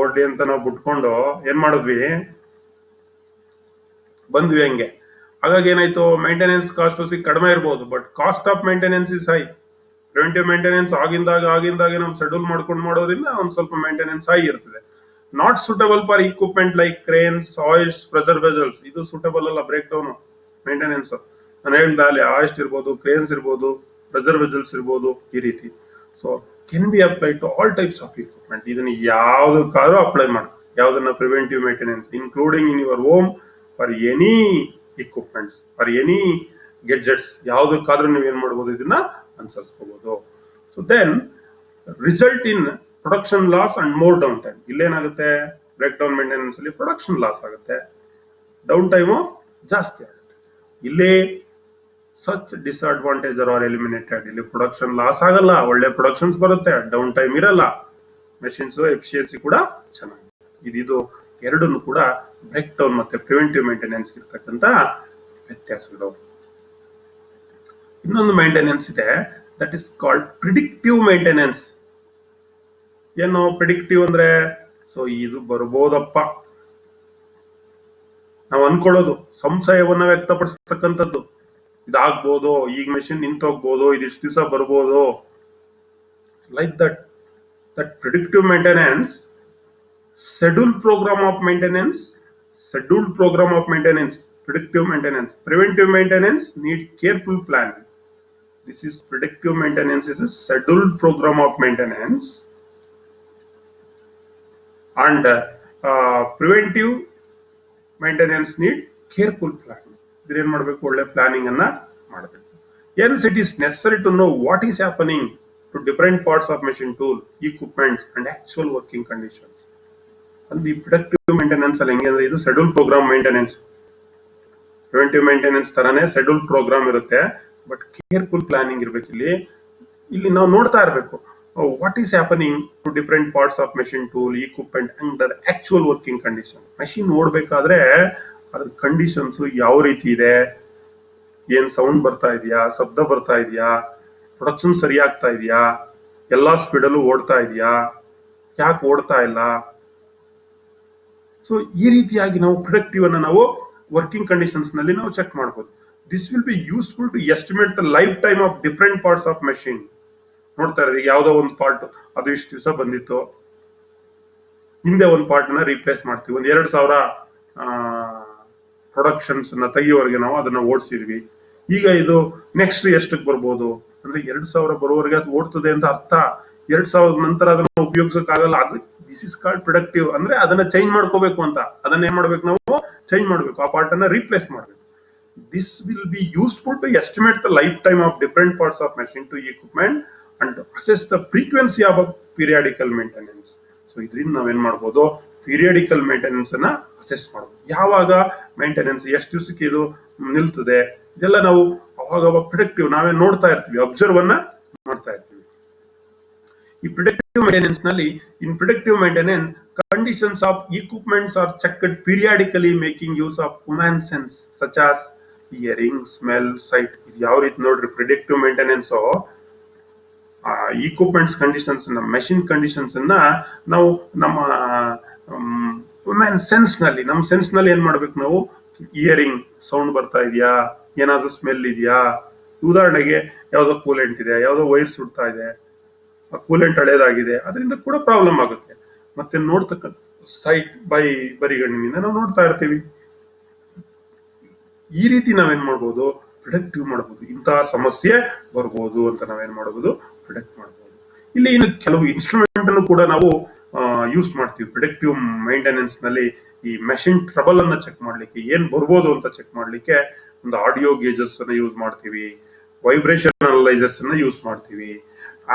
ಓಡ್ಲಿ ಅಂತ ನಾವು ಬಿಟ್ಕೊಂಡು ಏನ್ ಮಾಡಿದ್ವಿ? ಬಂದ್ವಿ ಹಂಗೆ. ಹಾಗಾಗಿ ಏನಾಯ್ತು? ಮೇಂಟೆನೆನ್ಸ್ ಕಾಸ್ಟ್ ಕಡಿಮೆ ಇರ್ಬೋದು, but cost of maintenance is high. Preventive maintenance ಆಗಿಂದಾಗೆ ನಾವು ಶೆಡ್ಯೂಲ್ ಮಾಡ್ಕೊಂಡು ಮಾಡೋದ್ರಿಂದ ಒಂದ್ ಸ್ವಲ್ಪ ಮೇಂಟೆನೆನ್ಸ್ ಹೈ ಇರ್ತದೆ. Not suitable for equipment like cranes, oils, pressure vessels. ಇದು ಸೂಟಬಲ್ ಅಲ್ಲ ಬ್ರೇಕ್ ಡೌನ್ ಮೇಂಟೆನೆನ್ಸ್. ನಾನು ಹೇಳ್ದ ಅಲ್ಲಿ ಆಯಿಸ್ಟ್ ಇರ್ಬೋದು, ಕ್ರೇನ್ಸ್ ಇರ್ಬೋದು, ಪ್ರೆಷರ್ ವೆಸಲ್ಸ್ ಇರ್ಬೋದು, ಈ ರೀತಿ. So can be apply to all types of equipment. ಇದನ್ನ ಯಾವ್ದಕ್ಕಾದ್ರೂ ಅಪ್ಲೈ ಮಾಡಿ. ಯಾವ್ದನ್ನ? Preventive maintenance, including in your home, for any equipments, for any gadgets, ಯಾವ್ದಕ್ಕಾದ್ರೂ ನೀವು ಏನ್ ಮಾಡ್ಬೋದು? ಇದನ್ನ ಅನುಸರಿಸ್ಕೋಬಹುದು. So then result in production loss and more downtime. ಇಲ್ಲೇನಾಗುತ್ತೆ? ಬ್ರೇಕ್ ಡೌನ್ ಮೇಂಟೆನೆನ್ಸ್ ಅಲ್ಲಿ ಪ್ರೊಡಕ್ಷನ್ ಲಾಸ್ ಆಗುತ್ತೆ, ಡೌನ್ ಟೈಮು ಜಾಸ್ತಿ ಆಗುತ್ತೆ. ಇಲ್ಲಿ ಸಚ್ ಡಿಸ್ಅಡ್ವಾಂಟೇಜ್ ಆರ್ ಎಲಿಮಿನೇಟೆಡ್. ಇಲ್ಲಿ ಪ್ರೊಡಕ್ಷನ್ ಲಾಸ್ ಆಗಲ್ಲ, ಒಳ್ಳೆ ಪ್ರೊಡಕ್ಷನ್ಸ್ ಬರುತ್ತೆ, ಡೌನ್ ಟೈಮ್ ಇರಲ್ಲ, ಮೆಷಿನ್ಸ್ ಎಫಿಷಿಯನ್ಸಿ ಕೂಡ ಚೆನ್ನಾಗಿ. ಇದು ಎರಡನ್ನು ಕೂಡ ಬ್ರೇಕ್ ಡೌನ್ ಮತ್ತೆ ಪ್ರಿವೆಂಟಿವ್ ಮೇಂಟೆನೆನ್ಸ್ ಇರ್ತಕ್ಕಂತ ವ್ಯತ್ಯಾಸಗಳು. ಇನ್ನೊಂದು ಮೇಂಟೆನೆನ್ಸ್ ಇದೆ, that is called predictive maintenance. ಏನು ಪ್ರಿಡಿಕ್ಟಿವ್ ಅಂದ್ರೆ? ಸೊ ಇದು ಬರ್ಬೋದಪ್ಪ, ನಾವು ಅನ್ಕೊಳ್ಳೋದು, ಸಂಶಯವನ್ನ ವ್ಯಕ್ತಪಡಿಸ್ತಕ್ಕಂಥದ್ದು. ಇದಾಗ್ಬೋದು, ಈಗ ಮೆಷಿನ್ ನಿಂತೋಗ್ಬೋದು, ಇದಿಷ್ಟು ದಿವಸ ಬರ್ಬೋದು, like that. That predictive maintenance, scheduled program of maintenance, predictive maintenance. Preventive maintenance need careful planning. This is predictive maintenance is a scheduled program of maintenance, and preventive maintenance need careful planning. Idre ಏನು ಮಾಡಬೇಕು? ಒಳ್ಳೆ planning ಅನ್ನ ಮಾಡಬೇಕು. Hence it is necessary to know what is happening to different parts of machine tool, equipment and actual working conditions. ಅಲ್ಲಿ predictive maintenance ಅಲ್ಲಿ ಹೆಂಗೆ ಅಂದ್ರೆ, ಇದು schedule program maintenance. Preventive maintenance ತರಾನೇ ಶೆಡ್ಯೂಲ್ ಪ್ರೋಗ್ರಾಮ್ ಇರುತ್ತೆ, ಬಟ್ ಕೇರ್ಫುಲ್ ಪ್ಲಾನಿಂಗ್ ಇರ್ಬೇಕು. ಇಲ್ಲಿ ನಾವು ನೋಡ್ತಾ ಇರ್ಬೇಕು, what is happening to different parts of machine tool equipment under actual working condition. Machine ಓಡಬೇಕಾದ್ರೆ ಅದ್ರ ಕಂಡೀಷನ್ಸ್ ಯಾವ ರೀತಿ ಇದೆ, ಏನ್ ಸೌಂಡ್ ಬರ್ತಾ ಇದೆಯಾ, ಶಬ್ದ ಬರ್ತಾ ಇದೆಯಾ, ಪ್ರೊಡಕ್ಷನ್ ಸರಿ ಆಗ್ತಾ ಇದೆಯಾ, ಎಲ್ಲಾ ಸ್ಪೀಡಲ್ಲೂ ಓಡ್ತಾ ಇದೆಯಾ, ಯಾಕೆ ಓಡ್ತಾ ಇಲ್ಲ. ಸೊ ಈ ರೀತಿಯಾಗಿ ನಾವು ಪ್ರೊಡಕ್ಟಿವ್ ಅನ್ನ ನಾವು ವರ್ಕಿಂಗ್ ಕಂಡೀಷನ್ಸ್ ನಲ್ಲಿ ನಾವು ಚೆಕ್ ಮಾಡಬಹುದು. This will be useful to estimate the life time of different parts of machine. ನೋಡ್ತಾ ಇರೋದು ಯಾವ್ದೋ ಒಂದು ಪಾರ್ಟ್ ಅದು ಇಷ್ಟು ದಿವಸ ಬಂದಿತ್ತು, ಹಿಂದೆ ಒಂದು ಪಾರ್ಟ್ ನ ರೀಪ್ಲೇಸ್ ಮಾಡ್ತೀವಿ, ಒಂದ್ 2000 ಪ್ರೊಡಕ್ಷನ್ಸ್ ನ ತೆಗಿಯೋವರೆಗೆ ನಾವು ಅದನ್ನ ಓಡಿಸಿದ್ವಿ. ಈಗ ಇದು ನೆಕ್ಸ್ಟ್ ಎಷ್ಟಕ್ಕೆ ಬರ್ಬೋದು ಅಂದ್ರೆ 2000 ಬರೋವರೆಗೆ ಅದು ಓಡ್ತದೆ ಅಂತ ಅರ್ಥ. 2000 ನಂತರ ಅದನ್ನ ಉಪಯೋಗಿಸಕ್ಕಾಗಲ್ಲ. This is called productive. ಅಂದ್ರೆ ಅದನ್ನ ಚೇಂಜ್ ಮಾಡ್ಕೋಬೇಕು ಅಂತ, ಅದನ್ನ ಏನ್ ಮಾಡ್ಬೇಕು, ನಾವು ಚೇಂಜ್ ಮಾಡ್ಬೇಕು, ಆ ಪಾರ್ಟ್ ಅನ್ನ ರೀಪ್ಲೇಸ್ ಮಾಡ್ಬೇಕು. This will be useful to estimate the life time of different parts of machine to equipment and to assess the frequency of a periodical maintenance. So ಇದರಿಂದ ನಾವೇನ್ ಮಾಡ್ಬೋದು, ಪೀರಿಯಾಡಿಕಲ್ ಮೇಂಟೆನೆನ್ಸ್ ಅನ್ನ assess ಮಾಡ್ಬೋದು. ಯಾವಾಗ maintenance ಎಷ್ಟು ದಿವಸಕ್ಕೆ ಇದು ನಿಲ್ತದೆ, ಇದೆಲ್ಲ ನಾವು ಅವಾಗ ಪ್ರಿಡಿಕ್ಟಿವ್ ನಾವೇ ನೋಡ್ತಾ ಇರ್ತೀವಿ, ಅಬ್ಸರ್ವ್ ಅನ್ನ ಮಾಡ್ತಾ ಇರ್ತೀವಿ. ಈ ಪ್ರಿಡಿಕ್ಟಿವ್ ಮೇಂಟೆನೆನ್ಸ್ ನಲ್ಲಿ, in predictive maintenance conditions of equipments are checked periodically making use of human sense such as hearing, smell, sight. ಇದು ಯಾವ ರೀತಿ ನೋಡ್ರಿ, ಪ್ರಿಡಿಕ್ಟಿವ್ ಮೇಂಟೆನೆನ್ಸ್ ಈಕ್ವಿಪ್ಮೆಂಟ್ಸ್ ಕಂಡೀಷನ್ಸ್, ನಮ್ಮ ಮೆಷಿನ್ ಕಂಡೀಷನ್ಸ್ ಅನ್ನ ನಾವು ನಮ್ಮ ಸೆನ್ಸ್ ನಲ್ಲಿ, ನಮ್ಮ ಸೆನ್ಸ್ ನಲ್ಲಿ ಏನ್ ಮಾಡ್ಬೇಕು, ನಾವು ಹಿಯರಿಂಗ್, ಸೌಂಡ್ ಬರ್ತಾ ಇದೆಯಾ, ಏನಾದ್ರೂ ಸ್ಮೆಲ್ ಇದೆಯಾ, ಉದಾಹರಣೆಗೆ ಯಾವ್ದೋ ಕೂಲೆಂಟ್ ಇದೆ, ಯಾವ್ದೋ ವೈರ್ ಸುಡ್ತಾ ಇದೆ, ಆ ಕೂಲೆಂಟ್ ಹಳೇದಾಗಿದೆ, ಅದರಿಂದ ಕೂಡ ಪ್ರಾಬ್ಲಮ್ ಆಗುತ್ತೆ. ಮತ್ತೆ ನೋಡ್ತಕ್ಕಂಥ ಸೈಟ್, ಬರಿಗಣ್ಣಿನಿಂದ ನಾವು ನೋಡ್ತಾ ಇರ್ತೀವಿ. ಈ ರೀತಿ ನಾವೇನ್ ಮಾಡ್ಬೋದು, ಪ್ರಿಡಿಕ್ಟಿವ್ ಮಾಡಬಹುದು, ಇಂತಹ ಸಮಸ್ಯೆ ಬರ್ಬೋದು ಅಂತ ನಾವೇನ್ ಮಾಡಬಹುದು, ಪ್ರಿಡಿಕ್ಟ್ ಮಾಡಬಹುದು. ಇಲ್ಲಿ ಇನ್ನು ಕೆಲವು ಇನ್ಸ್ಟ್ರೂಮೆಂಟ್ ಅನ್ನು ಕೂಡ ನಾವು ಯೂಸ್ ಮಾಡ್ತೀವಿ ಪ್ರಿಡಿಕ್ಟಿವ್ ಮೈಂಟೆನೆನ್ಸ್ ನಲ್ಲಿ. ಈ ಮೆಷಿನ್ ಟ್ರಬಲ್ ಅನ್ನ ಚೆಕ್ ಮಾಡ್ಲಿಕ್ಕೆ, ಏನ್ ಬರ್ಬೋದು ಅಂತ ಚೆಕ್ ಮಾಡ್ಲಿಕ್ಕೆ ಒಂದು ಆಡಿಯೋ ಗೇಜಸ್ ಅನ್ನ ಯೂಸ್ ಮಾಡ್ತೀವಿ, ವೈಬ್ರೇಷನ್ ಅನಲೈಸರ್ಸ್ ಅನ್ನ ಯೂಸ್ ಮಾಡ್ತೀವಿ,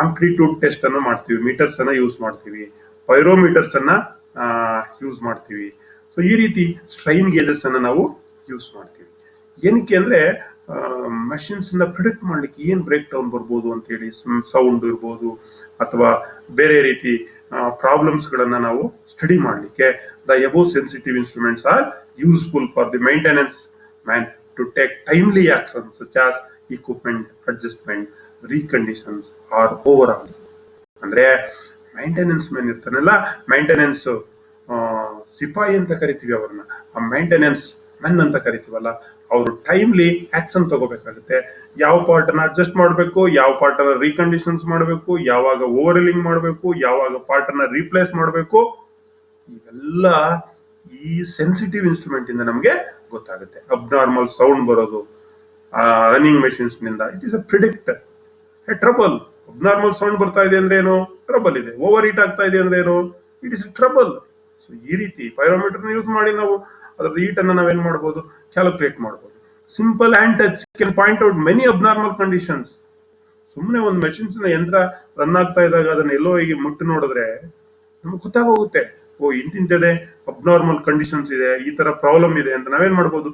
ಆಂಪ್ಲಿಟ್ಯೂಡ್ ಟೆಸ್ಟ್ ಅನ್ನ ಮಾಡ್ತೀವಿ, ಮೀಟರ್ಸ್ ಅನ್ನ ಯೂಸ್ ಮಾಡ್ತೀವಿ, ಪೈರೋಮೀಟರ್ಸ್ ಅನ್ನ ಯೂಸ್ ಮಾಡ್ತೀವಿ. ಸೊ ಈ ರೀತಿ ಸ್ಟ್ರೈನ್ ಗೇಜಸ್ ಅನ್ನ ನಾವು ಯೂಸ್ ಮಾಡ್ತೀವಿ. ಏನಕ್ಕೆ ಅಂದ್ರೆ ಮಷಿನ್ಸ್ ನ ಪ್ರಿಡಿಕ್ಟ್ ಮಾಡ್ಲಿಕ್ಕೆ ಏನ್ ಬ್ರೇಕ್ ಡೌನ್ ಬರ್ಬೋದು ಅಂತ ಹೇಳಿ, ಸೌಂಡ್ ಇರ್ಬೋದು ಅಥವಾ ಬೇರೆ ರೀತಿ ಪ್ರಾಬ್ಲಮ್ಸ್ ಗಳನ್ನ ನಾವು ಸ್ಟಡಿ ಮಾಡ್ಲಿಕ್ಕೆ the above sensitive instruments are useful for the maintenance man to take timely action such as equipment adjustment, reconditions or overall. ಅಂದ್ರೆ ಮೈಂಟೆನೆನ್ಸ್ ಮ್ಯಾನ್ ಇರ್ತಾನಲ್ಲ, ಮೈಂಟೆನೆನ್ಸ್ ಸಿಪಾಯಿ ಅಂತ ಕರಿತೀವಿ ಅವ್ರನ್ನ, ಆ ಮೈಂಟೆನೆನ್ಸ್ ಮೆನ್ ಅಂತ ಕರಿತೀವಲ್ಲ, ಅವರು ಟೈಮ್ಲಿ ಆಕ್ಷನ್ ತಗೋಬೇಕಾಗುತ್ತೆ. ಯಾವ ಪಾರ್ಟ್ ಅನ್ನ ಅಡ್ಜಸ್ಟ್ ಮಾಡಬೇಕು, ಯಾವ ಪಾರ್ಟ್ ಅನ್ನ ರೀಕಂಡೀಷನ್ಸ್ ಮಾಡಬೇಕು, ಯಾವಾಗ ಓವರ್ಲಿಂಗ್ ಮಾಡಬೇಕು, ಯಾವಾಗ ಪಾರ್ಟ್ ಅನ್ನ ರೀಪ್ಲೇಸ್ ಮಾಡಬೇಕು, ಇವೆಲ್ಲ ಈ ಸೆನ್ಸಿಟಿವ್ ಇನ್ಸ್ಟ್ರೂಮೆಂಟ್ ಇಂದ ನಮಗೆ ಗೊತ್ತಾಗುತ್ತೆ. ಅಬ್ನಾರ್ಮಲ್ ಸೌಂಡ್ ಬರೋದು ರನ್ನಿಂಗ್ ಮೆಷಿನ್ಸ್ ನಿಂದ, it is a predictor. Trouble, abnormal sound ಬರ್ತಾ ಇದೆ ಅಂದ್ರೆ ಏನು, ಟ್ರಬಲ್ ಇದೆ. ಓವರ್ ಹೀಟ್ ಆಗ್ತಾ ಇದೆ ಅಂದ್ರೆ ಏನು, ಇಟ್ ಇಸ್ ಟ್ರಬಲ್. ಸೊ ಈ ರೀತಿ ಪೈರೋಮೀಟರ್ ಯೂಸ್ ಮಾಡಿ ನಾವು ಅದರ ಹೀಟ್ ಅನ್ನ ನಾವೇನ್ ಮಾಡಬಹುದು, ಕ್ಯಾಲ್ಕುಲೇಟ್ ಮಾಡಬಹುದು. Simple hand touch can point out many abnormal conditions. ಸುಮ್ಮನೆ ಒಂದು ಮೆಷಿನ್ಸ್ ನ ಯಂತ್ರ ರನ್ ಆಗ್ತಾ ಇದ್ದಾಗ ಅದನ್ನ ಎಲ್ಲೋ ಹೀಗೆ ಮುಟ್ಟು ನೋಡಿದ್ರೆ ನಮ್ಗೆ ಗೊತ್ತಾಗೋಗುತ್ತೆ, ಓ ಇಂತಿಂತದೆ ಅಬ್ನಾರ್ಮಲ್ ಕಂಡೀಷನ್ಸ್ ಇದೆ, ಈ ತರ ಪ್ರಾಬ್ಲಮ್ ಇದೆ ಅಂತ ನಾವೇನ್ ಮಾಡ್ಬೋದು,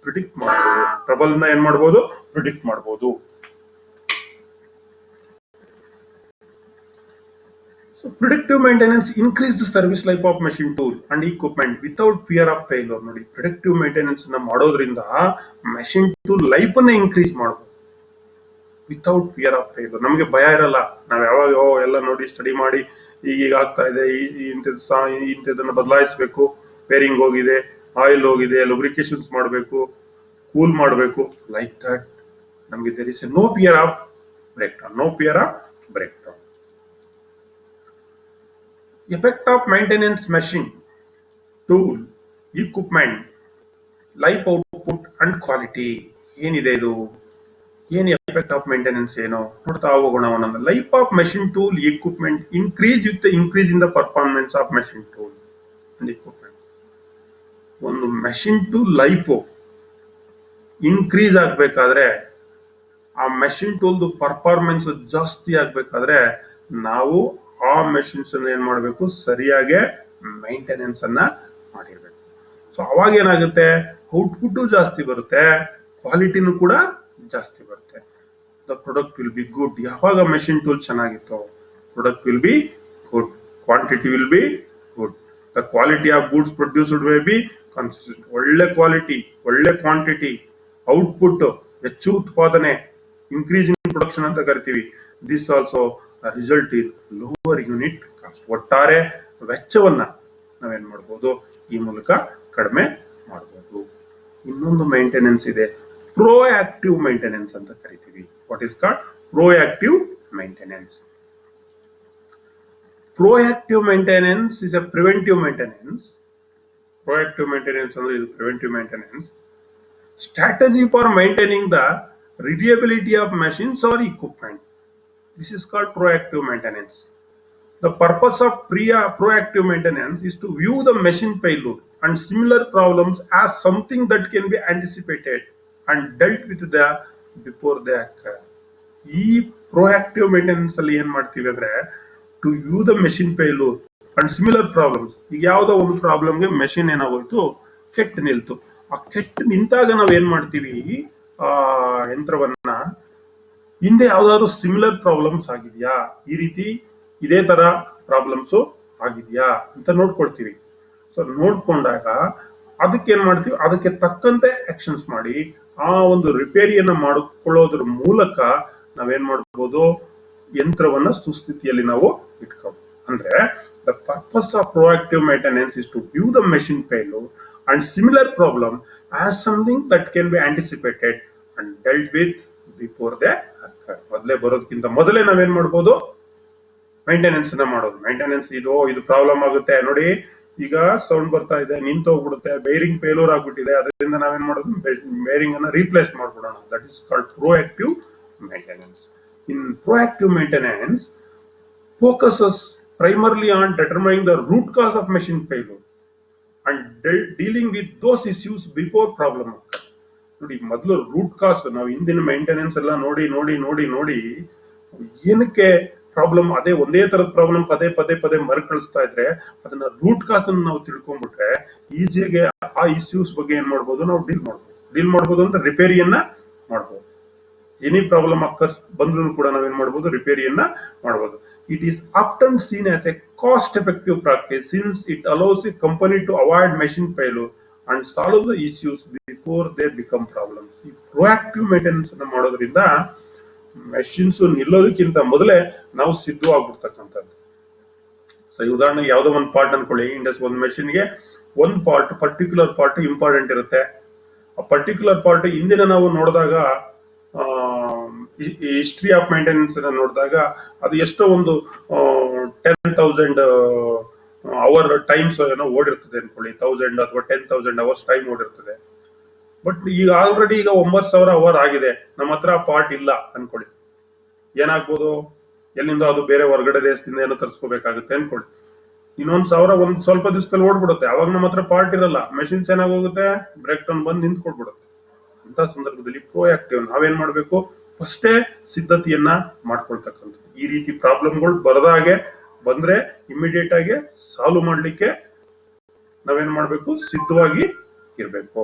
ಪ್ರಿಡಿಕ್ಟ್ ಮಾಡಬಹುದು. ಟ್ರಬಲ್ ನ ಏನ್ ಮಾಡಬಹುದು, ಪ್ರಿಡಿಕ್ಟ್ ಮಾಡಬಹುದು. So predictive maintenance increase the service life of machine tool and equipment without fear of failure. ನೋಡಿ, ಪ್ರಿಡಿಕ್ಟಿವ್ ಮೇಂಟೆನೆನ್ಸ್ ನ ಮಾಡೋದ್ರಿಂದ ಮೆಷಿನ್ ಟೂಲ್ ಲೈಫ್ ಅನ್ನ ಇನ್ಕ್ರೀಸ್ ಮಾಡಬಹುದು ವಿತೌಟ್ ಫಿಯರ್ ಆಫ್ ಫೇಲ್ಯೂರ್. ನಮಗೆ ಭಯ ಇರಲ್ಲ. ನಾವು ಯಾವಾಗ ಎಲ್ಲ ನೋಡಿ ಸ್ಟಡಿ ಮಾಡಿ ಈಗ ಆಗ್ತಾ ಇದೆ, ಇಂಥದನ್ನ ಬದಲಾಯಿಸಬೇಕು, ಬೇರಿಂಗ್ ಹೋಗಿದೆ, ಆಯಿಲ್ ಹೋಗಿದೆ, ಲುಬ್ರಿಕೇಶನ್ಸ್ ಮಾಡಬೇಕು, ಕೂಲ್ ಮಾಡಬೇಕು, ಲೈಕ್ ದಟ್ ನಮಗೆ there is no fear of break down, no fear of break down. Effect of maintenance machine, tool, equipment, life output and quality. ಏನಿದೆ ಇದು, ಏನು ಎಫೆಕ್ಟ್ ಆಫ್ ಮೇಂಟೆನೆನ್ಸ್ ಏನೋ ನೋಡ್ತಾ ಹೋಗೋಣ ಒಂದೊಂದು. Life of machine tool equipment increase with the increase in the performance of machine tool and equipment. ಒಂದು machine tool life increase ಆಗ್ಬೇಕಾದ್ರೆ, ಆ ಮೆಷಿನ್ ಟೂಲ್ದು ಪರ್ಫಾರ್ಮೆನ್ಸ್ ಜಾಸ್ತಿ ಆಗ್ಬೇಕಾದ್ರೆ ನಾವು ಆ ಮೆಷಿನ್ಸ್ ಅನ್ನ ಏನ್ ಮಾಡಬೇಕು, ಸರಿಯಾಗಿ ಮೈಂಟೆನೆನ್ಸ್ ಅನ್ನ ಮಾಡಿರ್ಬೇಕು. ಸೊ ಅವಾಗ ಏನಾಗುತ್ತೆ, ಔಟ್ಪುಟ್ ಜಾಸ್ತಿ ಬರುತ್ತೆ, ಕ್ವಾಲಿಟಿನೂ ಕೂಡ ಜಾಸ್ತಿ ಬರುತ್ತೆ. The product will be good. ಯಾವಾಗ ಮೆಷಿನ್ ಟೂಲ್ ಚೆನ್ನಾಗಿತ್ತು, product will be good, quantity will be good, the quality of goods produced may be consistent. ಒಳ್ಳೆ ಕ್ವಾಲಿಟಿ, ಒಳ್ಳೆ ಕ್ವಾಂಟಿಟಿ, ಔಟ್ಪುಟ್, ಹೆಚ್ಚು ಉತ್ಪಾದನೆ, ಇನ್ಕ್ರೀಸಿಂಗ್ ಪ್ರೊಡಕ್ಷನ್ ಅಂತ ಕರಿತೀವಿ. This also result in lower unit cost. ಒಟ್ಟಾರೆ ವೆಚ್ಚವನ್ನ ನಾವೇನ್ ಮಾಡಬಹುದು, ಈ ಮೂಲಕ ಕಡಿಮೆ ಮಾಡಬಹುದು. ಇನ್ನೊಂದು ಮೇಂಟೆನೆನ್ಸ್ ಇದೆ, ಪ್ರೋಆಕ್ಟಿವ್ ಮೇಂಟೆನೆನ್ಸ್ ಅಂತ ಕರಿತೀವಿ. What is called proactive maintenance? Proactive maintenance is a preventive maintenance. Proactive maintenance is preventive maintenance. Strategy for maintaining the reliability of machines or equipment. This is called proactive maintenance. The purpose of proactive maintenance is to view the machine failure and similar problems as something that can be anticipated and dealt with before they occur. ಈ proactive maintenance ಅಲ್ಲಿ ಏನ್ ಮಾಡ್ತೀವಿ ಅಂದ್ರೆ, to view the machine failure and similar problems. ಈಗ ಯಾವುದೋ ಒಂದು ಪ್ರಾಬ್ಲಮ್ಗೆ machine ಏನಾಗೋಯ್ತು, ಕೆಟ್ಟು ನಿಲ್ತು. ಆ ಕೆಟ್ಟು ನಿಂತಾಗ ನಾವ್ ಏನ್ ಮಾಡ್ತೀವಿ, ಆ ಯಂತ್ರವನ್ನ ಹಿಂದೆ ಯಾವ್ದಾದ್ರು ಸಿಮಿಲರ್ ಪ್ರಾಬ್ಲಮ್ಸ್ ಆಗಿದ್ಯಾ, ಈ ರೀತಿ ಇದೇ ತರ ಪ್ರಾಬ್ಲಮ್ಸ್ ಆಗಿದ್ಯಾ ಅಂತ ನೋಡ್ಕೊಳ್ತೀವಿ. ಸೊ ನೋಡ್ಕೊಂಡಾಗ ಅದಕ್ಕೆ ಏನ್ ಮಾಡ್ತೀವಿ, ಅದಕ್ಕೆ ತಕ್ಕಂತೆ ಆಕ್ಷನ್ಸ್ ಮಾಡಿ ಆ ಒಂದು ರಿಪೇರಿಯನ್ನ ಮಾಡಿಕೊಳ್ಳೋದ್ರ ಮೂಲಕ ನಾವೇನ್ ಮಾಡ್ಬೋದು, ಯಂತ್ರವನ್ನ ಸುಸ್ಥಿತಿಯಲ್ಲಿ ನಾವು ಇಟ್ಕೋಬಹುದು. ಅಂದ್ರೆ the purpose of proactive maintenance is to view the machine failure and similar problem as something that can be anticipated and dealt with before they occur. ಮೊದಲೇ ಬರೋದಕ್ಕಿಂತ ಮೊದಲೇ ನಾವೇನ್ ಮಾಡ್ಬೋದು, ಮೇಂಟೆನೆನ್ಸ್ ನ ಮಾಡೋದು. ಮೇಂಟೆನೆನ್ಸ್ ಇದು ಪ್ರಾಬ್ಲಮ್ ಆಗುತ್ತೆ ನೋಡಿ, ಈಗ ಸೌಂಡ್ ಬರ್ತಾ ಇದೆ, ನಿಂತೋಗ್ಬಿಡುತ್ತೆ, ಬೇರಿಂಗ್ ಫೇಲ್ಯೂರ್ ಆಗ್ಬಿಟ್ಟಿದೆ, ಅದರಿಂದ ನಾವೇನ್ ಮಾಡೋದು, ಬೇರಿಂಗ್ ಅನ್ನ ರೀಪ್ಲೇಸ್ ಮಾಡ್ಬಿಡೋಣ. That is called proactive maintenance. In proactive maintenance focuses primarily on determining the root cause of machine failure and dealing with those issues before problem occurs. ನೋಡಿ, ಮೊದಲು ರೂಟ್ ಕಾಸ್, ನಾವು ಹಿಂದಿನ ಮೇಂಟೆನೆನ್ಸ್ ಎಲ್ಲ ನೋಡಿ ನೋಡಿ ನೋಡಿ ನೋಡಿ ಏನಕ್ಕೆ ಪ್ರಾಬ್ಲಮ್, ಅದೇ ಒಂದೇ ತರದ ಪ್ರಾಬ್ಲಮ್ ಪದೇ ಪದೇ ಪದೇ ಮರುಕಳಿಸ್ತಾ ಇದ್ರೆ ಅದನ್ನ ರೂಟ್ ಕಾಸ್ ಅನ್ನು ನಾವು ತಿಳ್ಕೊಂಡ್ಬಿಟ್ರೆ ಈಸಿಯಾಗಿ ಆ ಇಶ್ಯೂಸ್ ಬಗ್ಗೆ ಏನ್ ಮಾಡ್ಬೋದು, ನಾವು ಡೀಲ್ ಮಾಡ್ಬೋದು ಅಂದ್ರೆ ರಿಪೇರಿಯನ್ನ ಮಾಡ್ಬೋದು. ಎನಿ ಪ್ರಾಬ್ಲಮ್ ಅಕ್ಕರ್ಸ್ ಬಂದ್ರೂ ಕೂಡ ನಾವೇನ್ ಮಾಡಬಹುದು, ರಿಪೇರಿಯನ್ನ ಮಾಡಬಹುದು. It is often seen as a cost effective practice since it allows a company to avoid machine failure and solve the issues before they become problems. ಈ ಪ್ರೋಆಕ್ಟಿವ್ ಮೇಂಟೆನೆನ್ಸ್ ಅನ್ನ ಮಾಡೋದ್ರಿಂದ machines ನಿಲ್ಲೋದಕ್ಕಿಂತ ಮೊದಲೇ ನಾವು ಸಿದ್ಧವಾಗ್ಬಿಡ್ತಕ್ಕಂಥದ್ದು. ಸೊ ಈ ಉದಾಹರಣೆಗೆ ಯಾವುದೋ ಒಂದು ಪಾರ್ಟ್ ಅನ್ಕೊಳ್ಳಿ, ಒಂದು ಮೆಷಿನ್ಗೆ ಒಂದು ಪಾರ್ಟ್, ಪರ್ಟಿಕ್ಯುಲರ್ ಪಾರ್ಟ್ ಇಂಪಾರ್ಟೆಂಟ್ ಇರುತ್ತೆ. ಆ ಪರ್ಟಿಕ್ಯುಲರ್ ಪಾರ್ಟ್ ಹಿಂದಿನ ನಾವು ನೋಡಿದಾಗ, ಹಿಸ್ಟ್ರಿ ಆಫ್ ಮೇಂಟೆನೆನ್ಸ್ ನೋಡಿದಾಗ ಅದು ಎಷ್ಟೋ ಒಂದು 10,000 ಅವರ್ ಟೈಮ್ಸ್ ಏನೋ ಓಡಿರ್ತದೆ ಅನ್ಕೊಳ್ಳಿ, 1000 ಅಥವಾ 10,000 ಅವರ್ಸ್ ಟೈಮ್ ಓಡಿರ್ತದೆ. ಬಟ್ ಈಗ ಆಲ್ರೆಡಿ ಈಗ 9,000 ಅವರ್ ಆಗಿದೆ, ನಮ್ಮ ಹತ್ರ ಪಾರ್ಟ್ ಇಲ್ಲ ಅನ್ಕೊಳ್ಳಿ. ಏನಾಗ್ಬೋದು, ಎಲ್ಲಿಂದ ಅದು ಬೇರೆ ಹೊರಗಡೆ ದೇಶದಿಂದ ಏನೋ ತರಿಸ್ಕೋಬೇಕಾಗುತ್ತೆ ಅನ್ಕೊಳ್ಳಿ. ಇನ್ನೊಂದ್ 1,000 ಒಂದ್ ಸ್ವಲ್ಪ ದಿವಸದಲ್ಲಿ ಓಡ್ಬಿಡುತ್ತೆ. ಅವಾಗ ನಮ್ಮ ಹತ್ರ ಪಾರ್ಟ್ ಇರಲ್ಲ, ಮೆಷಿನ್ಸ್ ಏನಾಗೋಗುತ್ತೆ, ಬ್ರೇಕ್ ಡೌನ್ ಬಂದು ನಿಂತ್ಕೊಡ್ಬಿಡುತ್ತೆ. ಅಂತ ಸಂದರ್ಭದಲ್ಲಿ ಪ್ರೋಆಕ್ಟಿವ್ ನಾವೇನ್ ಮಾಡ್ಬೇಕು, ಫಸ್ಟೇ ಸಿದ್ಧತೆಯನ್ನ ಮಾಡ್ಕೊಳ್ತಕ್ಕಂಥದ್ದು. ಈ ರೀತಿ ಪ್ರಾಬ್ಲಮ್ಗಳು ಬರದಾಗೆ ಬಂದ್ರೆ ಇಮಿಡಿಯೇಟ್ ಆಗಿ ಸಾಲ್ವ್ ಮಾಡ್ಲಿಕ್ಕೆ ನಾವೇನ್ ಮಾಡ್ಬೇಕು, ಸಿದ್ಧವಾಗಿ ಇರ್ಬೇಕು.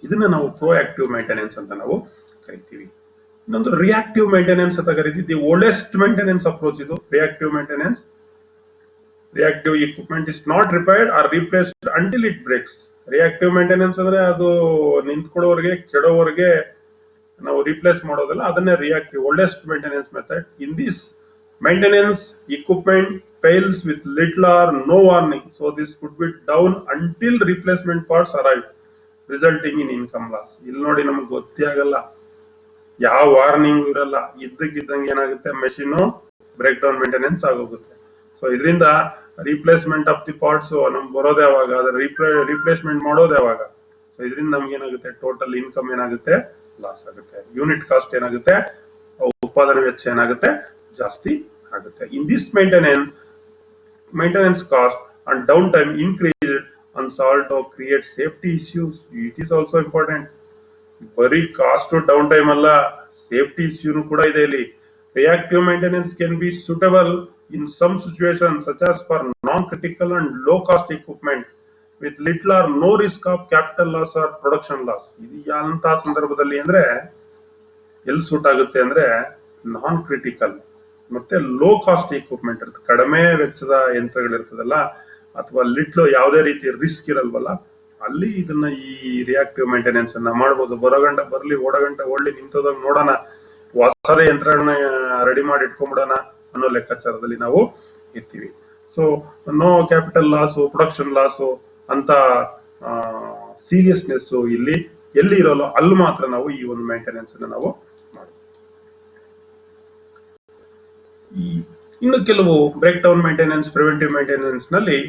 ಇದನ್ನ ನಾವು ಪ್ರೋಆಕ್ಟಿವ್ ಮೇಂಟೆನೆನ್ಸ್ ಅಂತ ನಾವು ಕರಿತೀವಿ. ಇನ್ನೊಂದು ರಿಯಾಕ್ಟಿವ್ ಮೇಂಟೆನೆನ್ಸ್ ಅಂತ ಕರಿತೀವಿ. ದಿ ಓಲ್ಡೆಸ್ಟ್ ಮೇಂಟೆನೆನ್ಸ್ ಅಪ್ರೋಚ್ ಇದು reactive maintenance. Reactive equipment is not repaired or replaced until it breaks. Reactive maintenance ಅಂದ್ರೆ ಅದು ನಿಂತ್ಕೊಳ್ಳೋವರೆಗೆ, ಕೆಡೋವರೆಗೆ ನಾವು ರಿಪ್ಲೇಸ್ ಮಾಡೋದಲ್ಲ, ಅದನ್ನೇ reactive oldest maintenance method. In this maintenance equipment fails with little or no warning, so this could be down until replacement parts arrive, resulting in income loss. ಇಲ್ಲಿ ನೋಡಿ, ನಮ್ಗೆ ಗೊತ್ತೇ ಆಗಲ್ಲ, ಯಾವ ವಾರ್ನಿಂಗ್ ಇರಲ್ಲ, ಇದ್ದಕ್ಕಿದ್ದಂಗೆ ಏನಾಗುತ್ತೆ, ಮೆಷಿನ್ ಬ್ರೇಕ್ ಡೌನ್ ಮೇಂಟೆನೆನ್ಸ್ ಆಗೋಗುತ್ತೆ. ಸೊ ಇದರಿಂದ ರಿಪ್ಲೇಸ್ಮೆಂಟ್ ಆಫ್ ದಿ ಪಾರ್ಟ್ಸ್ ನಮ್ಗೆ ಬರೋದು ಯಾವಾಗ, ಅದ್ರ ರಿಪ್ಲೇಸ್ಮೆಂಟ್ ಮಾಡೋದು ಯಾವಾಗ? ಸೊ ಇದರಿಂದ ನಮ್ಗೆ ಏನಾಗುತ್ತೆ, ಟೋಟಲ್ ಇನ್ಕಮ್ ಏನಾಗುತ್ತೆ, ಲಾಸ್ ಆಗುತ್ತೆ. ಯೂನಿಟ್ ಕಾಸ್ಟ್ ಏನಾಗುತ್ತೆ, ಉತ್ಪಾದನೆ ವೆಚ್ಚ ಏನಾಗುತ್ತೆ, ಜಾಸ್ತಿ ಆಗುತ್ತೆ. In this maintenance cost and down time increase and also create safety issues. It is also important. ಬರೀ ಕಾಸ್ಟ್ ಡೌನ್ ಟೈಮ್ ಅಲ್ಲ, ಸೇಫ್ಟಿ ಇಶ್ಯೂನು ಕೂಡ ಇದೆ ಇಲ್ಲಿ. Reactive maintenance can be suitable in some situations such as for non-critical and low-cost equipment with little or no risk of capital loss or production loss. ಇದು ಯಾವ ಸಂದರ್ಭದಲ್ಲಿ ಅಂದ್ರೆ ಎಲ್ಲಿ ಸೂಟ್ ಆಗುತ್ತೆ ಅಂದ್ರೆ ನಾನ್ ಕ್ರಿಟಿಕಲ್ ಮತ್ತೆ ಲೋ ಕಾಸ್ಟ್ ಎಕ್ವಿಪ್ಮೆಂಟ್ ಇರುತ್ತೆ, ಕಡಿಮೆ ವೆಚ್ಚದ ಯಂತ್ರಗಳಿರ್ತದಲ್ಲ, ಅಥವಾ ಲಿಟ್ಲು ಯಾವುದೇ ರೀತಿ ರಿಸ್ಕ್ ಇರಲ್ವಲ್ಲ, ಅಲ್ಲಿ ಇದನ್ನ ಈ ರಿಯಾಕ್ಟಿವ್ ಮೇಂಟೆನೆನ್ಸ್ ಅನ್ನ ಮಾಡಬಹುದು. ಬರೋಗಂಟ ಬರ್ಲಿ, ಓಡಗಂಟ ಓಡ್ಲಿ, ನಿಂತೋದಾಗ ನೋಡೋಣ, ಹೊಸದೇ ಯಂತ್ರಗಳನ್ನ ರೆಡಿ ಮಾಡಿ ಇಟ್ಕೊಂಡ್ಬಿಡೋಣ ಅನ್ನೋ ಲೆಕ್ಕಾಚಾರದಲ್ಲಿ ನಾವು ಇರ್ತೀವಿ. So no capital loss, production loss ಅಂತ ಸೀರಿಯಸ್ನೆಸ್ ಇಲ್ಲಿ ಎಲ್ಲಿ ಇರೋಲ್ಲ, ಅಲ್ಲಿ ಮಾತ್ರ ನಾವು ಈ ಒಂದು ಮೇಂಟೆನೆನ್ಸ್ ಅನ್ನ ನಾವು ಮಾಡ್ತೀವಿ. ಇನ್ನು ಕೆಲವು break down maintenance, preventive maintenance ನಲ್ಲಿ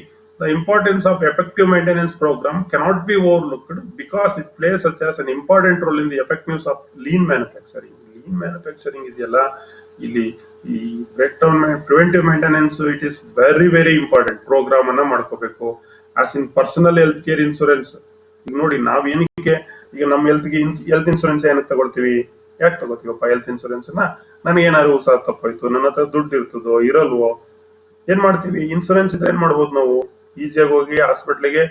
the importance of effective maintenance program cannot be overlooked because it plays such as an important role in the effectiveness of lean manufacturing. Lean manufacturing ಇದೆಯಲ್ಲ, ಇಲ್ಲಿ ಈ break down preventive maintenance it is very very important. Program ಅನ್ನ ಮಾಡ್ಕೋಬೇಕು. As in personal health care insurance, ಈಗ ನೋಡಿ ನಾವ್ ಏನಕ್ಕೆ ಈಗ ನಮ್ಮ ಹೆಲ್ತ್ ಇನ್ಸೂರೆನ್ಸ್ ಏನಕ್ಕೆ ತಗೊಳ್ತೀವಿ, ಯಾಕೆ ತಗೋತೀವಪ್ಪ ಹೆಲ್ತ್ ಇನ್ಸೂರೆನ್ಸ್ ನ? ನನಗೇನಾದ್ರು ಹುಷಾರ್ ತಪ್ಪಾಯ್ತು, ನನ್ನ ಹತ್ರ ದುಡ್ಡು ಇರ್ತದೋ ಇರಲ್ವೋ, ಏನ್ ಮಾಡ್ತೀವಿ? ಇನ್ಸೂರೆನ್ಸ್ ಇದ್ರೆ ಏನ್ ಮಾಡ್ಬೋದು, ನಾವು ಈಸಿಯಾಗಿ ಹೋಗಿ ಹಾಸ್ಪಿಟ್ಲಿಗೆ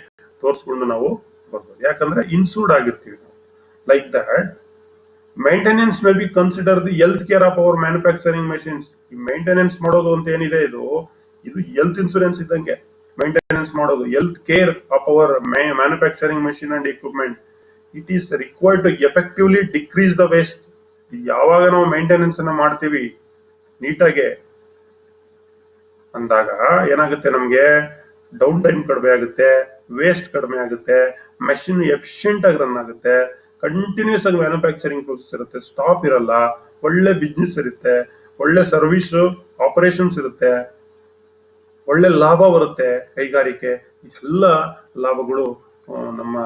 ತೋರಿಸ್ಕೊಂಡು ನಾವು ಬರ್ಬೋದು, ಯಾಕಂದ್ರೆ ಇನ್ಸೂರ್ಡ್ ಆಗಿರ್ತೀವಿ ನಾವು. Like that maintenance may be consider the health care of our manufacturing machines. ಈ ಮೇಂಟೆನೆನ್ಸ್ ಮಾಡೋದು ಅಂತ ಏನಿದೆ, ಇದು ಹೆಲ್ತ್ ಇನ್ಸೂರೆನ್ಸ್ ಇದ್ದಂಗೆ. ಮೇಂಟೆನೆನ್ಸ್ ಮಾಡೋದು health care of our manufacturing machine and equipment. It is required to effectively decrease the waste. ಯಾವಾಗ ನಾವು maintenance ಅನ್ನ ಮಾಡ್ತೀವಿ ನೀಟಾಗೆ ಅಂದಾಗ ಏನಾಗುತ್ತೆ, ನಮ್ಗೆ ಡೌನ್ ಟೈಮ್ ಕಡಿಮೆ ಆಗುತ್ತೆ, ವೇಸ್ಟ್ ಕಡಿಮೆ ಆಗುತ್ತೆ, ಮೆಷಿನ್ ಎಫಿಷಿಯಂಟ್ ಆಗಿ ರನ್ ಆಗುತ್ತೆ, ಕಂಟಿನ್ಯೂಸ್ ಆಗಿ ಮ್ಯಾನುಫ್ಯಾಕ್ಚರಿಂಗ್ ಪ್ರೊಸೆಸ್ ಇರುತ್ತೆ, ಸ್ಟಾಪ್ ಇರಲ್ಲ, ಒಳ್ಳೆ ಬಿಸ್ನೆಸ್ ಇರುತ್ತೆ, ಒಳ್ಳೆ ಸರ್ವಿಸ್ ಆಪರೇಷನ್ಸ್ ಇರುತ್ತೆ, ಒಳ್ಳೆ ಲಾಭ ಬರುತ್ತೆ ಕೈಗಾರಿಕೆ. ಎಲ್ಲ ಲಾಭಗಳು ನಮ್ಮ